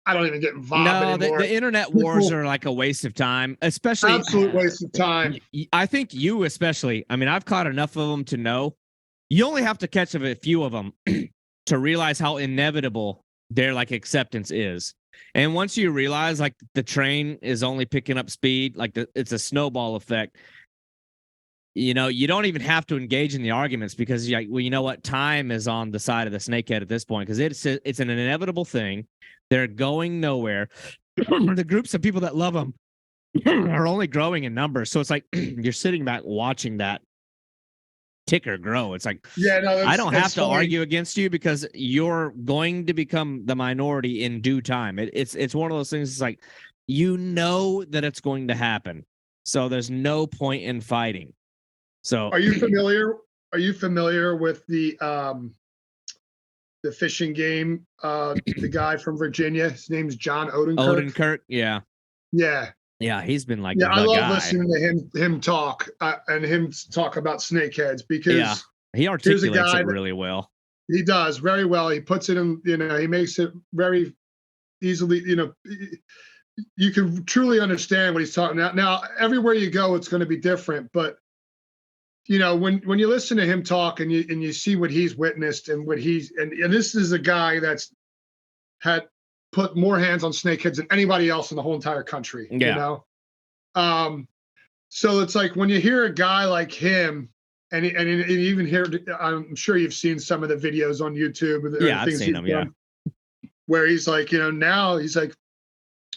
I don't even get involved anymore. The internet wars are like a waste of time, especially absolute waste of time. I think you especially. I mean, I've caught enough of them to know you only have to catch a few of them to realize how inevitable their like acceptance is. And once you realize like the train is only picking up speed, like it's a snowball effect. You don't even have to engage in the arguments because you know what? Time is on the side of the snakehead at this point because it's an inevitable thing. They're going nowhere. The groups of people that love them are only growing in numbers. So it's like you're sitting back watching that ticker grow. It's like, I don't have to argue against you because you're going to become the minority in due time. It's one of those things. It's like, that it's going to happen. So there's no point in fighting. So are you familiar with the fishing game? The guy from Virginia, his name's John Odenkirk. Yeah, he's been like, I love listening to him talk and him talk about snakeheads because he articulates it really well. He does very well. He puts it in, he makes it very easily, you can truly understand what he's talking about. Now, everywhere you go, it's going to be different, but when you listen to him talk and you see what he's witnessed and what and this is a guy that's had put more hands on snakeheads than anybody else in the whole entire country. So it's like when you hear a guy like him and even hear, I'm sure you've seen some of the videos on YouTube. I've seen them. Where he's like, now he's like,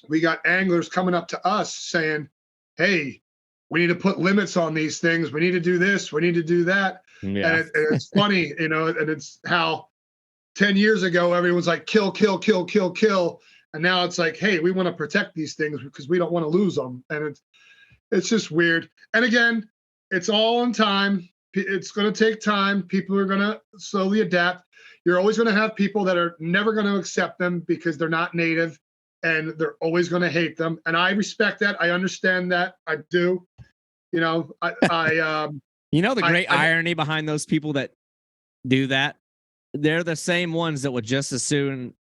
we got anglers coming up to us saying, hey, we need to put limits on these things. We need to do this. We need to do that. Yeah. And it's funny, and it's how 10 years ago, everyone's like, kill. And now it's like, hey, we want to protect these things because we don't want to lose them. And it's just weird. And again, it's all in time. It's going to take time. People are going to slowly adapt. You're always going to have people that are never going to accept them because they're not native. And they're always going to hate them. And I respect that. I understand that. I do. The great irony behind those people that do that? They're the same ones that would just as soon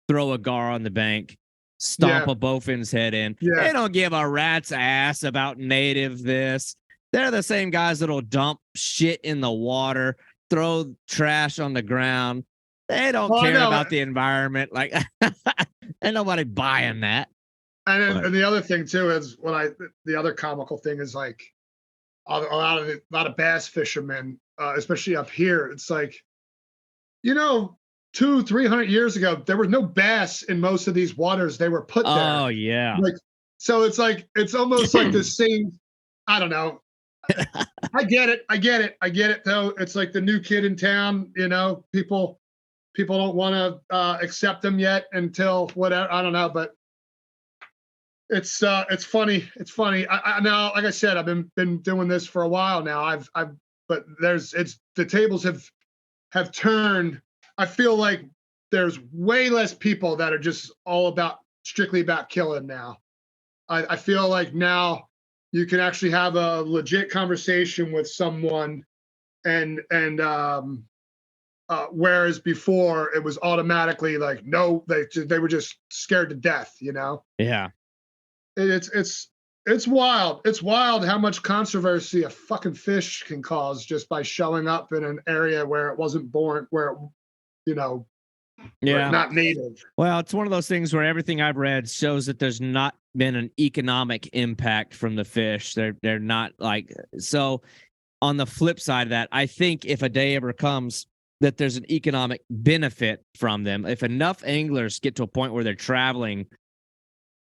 throw a gar on the bank, stomp a bowfin's head in. Yeah. They don't give a rat's ass about native this. They're the same guys that'll dump shit in the water, throw trash on the ground. They don't Well, I care know. about the environment. Like, ain't nobody buying that. And the other thing too is the other comical thing is like a lot of bass fishermen, especially up here. It's like, 200-300 years ago, there was no bass in most of these waters. They were put there. Oh yeah. Like, so it's like, it's almost like the same. I don't know. I get it though. It's like the new kid in town. People don't want to accept them yet until whatever. I don't know, but it's funny. It's funny. I now, like I said, I've been doing this for a while now. But the tables have turned. I feel like there's way less people that are just strictly about killing now. I feel like now you can actually have a legit conversation with someone, and whereas before it was automatically like, no, they were just scared to death, Yeah. It's wild. It's wild how much controversy a fucking fish can cause just by showing up in an area where it wasn't born, where Yeah. not native. Well, it's one of those things where everything I've read shows that there's not been an economic impact from the fish. They're not like, so on the flip side of that, I think if a day ever comes that there's an economic benefit from them, if enough anglers get to a point where they're traveling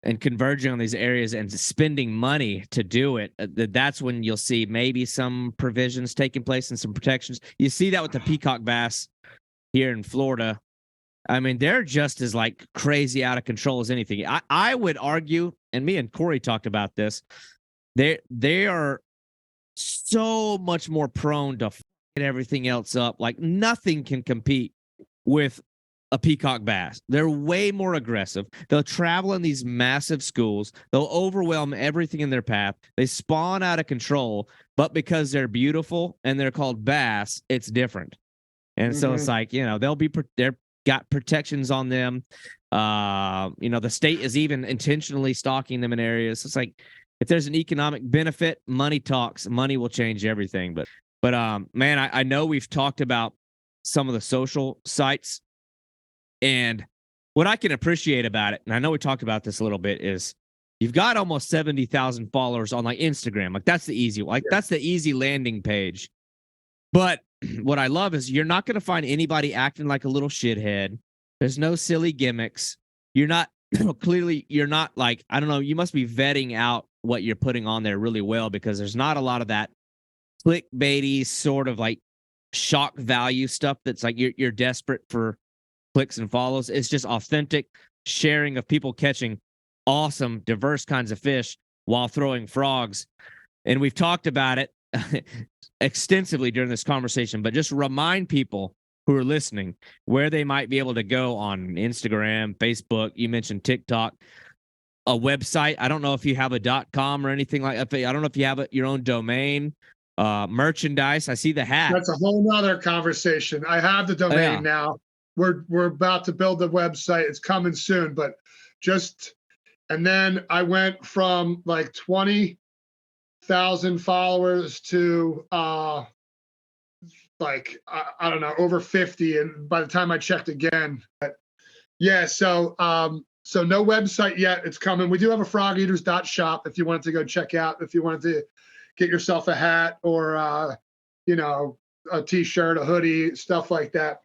and converging on these areas and spending money to do it, that's when you'll see maybe some provisions taking place and some protections. You see that with the peacock bass here in Florida. I mean, they're just as like crazy out of control as anything. I would argue, and me and Corey talked about this, they are so much more prone to fucking everything else up. Like nothing can compete with a peacock bass. They're way more aggressive. They'll travel in these massive schools. They'll overwhelm everything in their path. They spawn out of control, but because they're beautiful and they're called bass, it's different. And so it's like, they're got protections on them. The state is even intentionally stalking them in areas. It's like, if there's an economic benefit, money talks. Money will change everything. But man, I know we've talked about some of the social sites, and what I can appreciate about it, and I know we talked about this a little bit, is you've got almost 70,000 followers on like Instagram. Like that's the easy, that's the easy landing page. But what I love is you're not going to find anybody acting like a little shithead. There's no silly gimmicks. You're not clearly, you're not like, I don't know, you must be vetting out what you're putting on there really well, because there's not a lot of that clickbaity sort of like shock value stuff that's like you're desperate for clicks and follows. It's just authentic sharing of people catching awesome, diverse kinds of fish while throwing frogs. And we've talked about it extensively during this conversation, but just remind people who are listening where they might be able to go on Instagram, Facebook. You mentioned TikTok, a website. I don't know if you have a .com or anything like that. I don't know if you have your own domain, merchandise. I see the hat. That's a whole nother conversation. I have the domain now. We're about to build the website. It's coming soon, but and then I went from like 20,000 followers to like I don't know, over 50, and by the time I checked again. But yeah, so no website yet. It's coming. We do have a frogeaters.shop if you wanted to go check out, if you wanted to get yourself a hat or a t-shirt, a hoodie, stuff like that.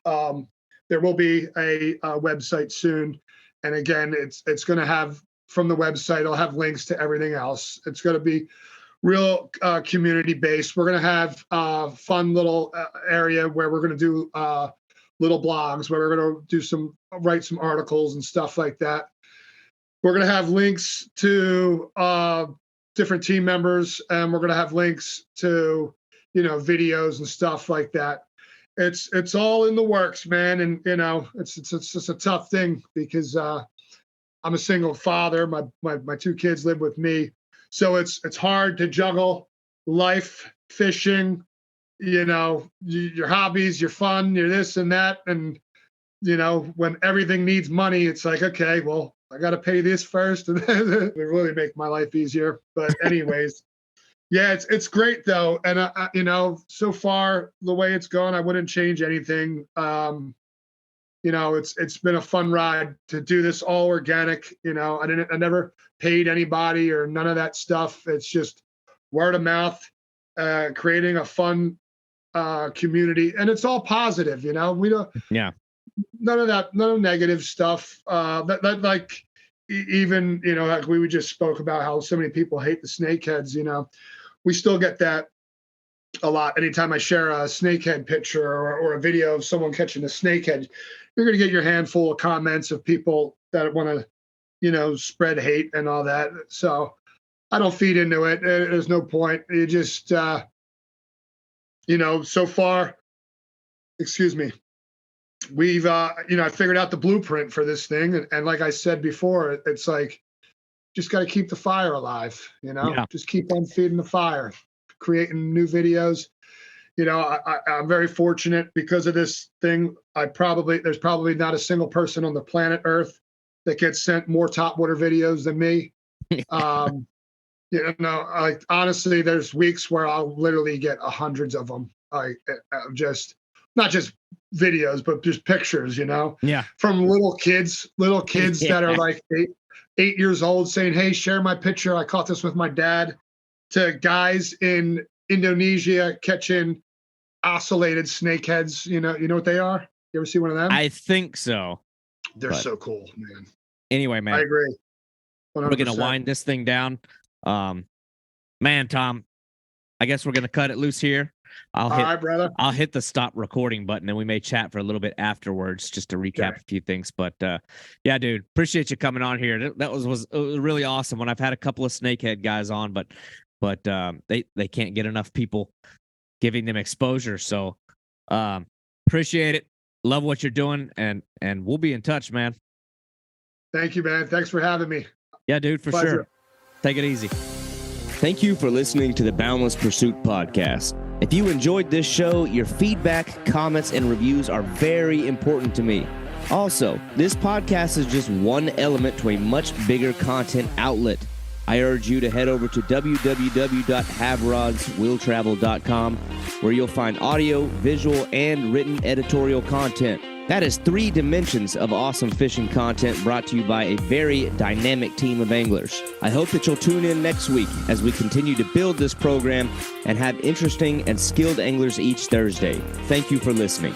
There will be a website soon, and again, it's going to have, from the website, it'll have links to everything else. It's going to be real community based. We're going to have a fun little area where we're going to do little blogs, where we're going to write some articles and stuff like that. We're going to have links to different team members, and we're going to have links to videos and stuff like that. It's all in the works, man, and it's just a tough thing because I'm a single father. My two kids live with me, so it's hard to juggle life, fishing, your hobbies, your fun, your this and that, and when everything needs money, it's like, okay, well, I got to pay this first, and it really make my life easier. But anyways, Yeah, it's great though, and you know, so far the way it's gone, I wouldn't change anything. You know, it's been a fun ride to do this all organic. You know, I never paid anybody or none of that stuff. It's just word of mouth, creating a fun community, and it's all positive. You know, we don't none of that, none of negative stuff. That like even you know, like we just spoke about how so many people hate the snakeheads. You know, we still get that a lot. Anytime I share a snakehead picture or a video of someone catching a snakehead, you're going to get your handful of comments of people that want to, you know, spread hate and all that. So I don't feed into it. There's no point. You just, you know, so far, excuse me, we've, you know, I figured out the blueprint for this thing. And like I said before, it's like, just got to keep the fire alive, you know, just keep on feeding the fire, creating new videos. You know, I'm very fortunate because of this thing. There's probably not a single person on the planet Earth that gets sent more topwater videos than me. You know, like honestly, there's weeks where I'll literally get hundreds of them. Just not just videos, but just pictures. You know, from little kids that are like 8 years old saying, "Hey, share my picture. I caught this with my dad," to guys in Indonesia catching oscillated snakeheads. You know what they are? You ever see one of them? I think so. They're so cool, man. Anyway, man, I agree. 100%. We're gonna wind this thing down. Man, Tom, I guess we're gonna cut it loose here. All right, brother. I'll hit the stop recording button and we may chat for a little bit afterwards just to recap a few things. But yeah, dude, appreciate you coming on here. That was really awesome. When I've had a couple of snakehead guys on, but they can't get enough people giving them exposure. So appreciate it. Love what you're doing, and we'll be in touch, man. Thank you, man. Thanks for having me. Yeah, dude, for sure. Take it easy. Thank you for listening to the Boundless Pursuit Podcast. If you enjoyed this show, your feedback, comments, and reviews are very important to me. Also, this podcast is just one element to a much bigger content outlet. I urge you to head over to www.haverodswilltravel.com, where you'll find audio, visual, and written editorial content. That is 3 dimensions of awesome fishing content brought to you by a very dynamic team of anglers. I hope that you'll tune in next week as we continue to build this program and have interesting and skilled anglers each Thursday. Thank you for listening.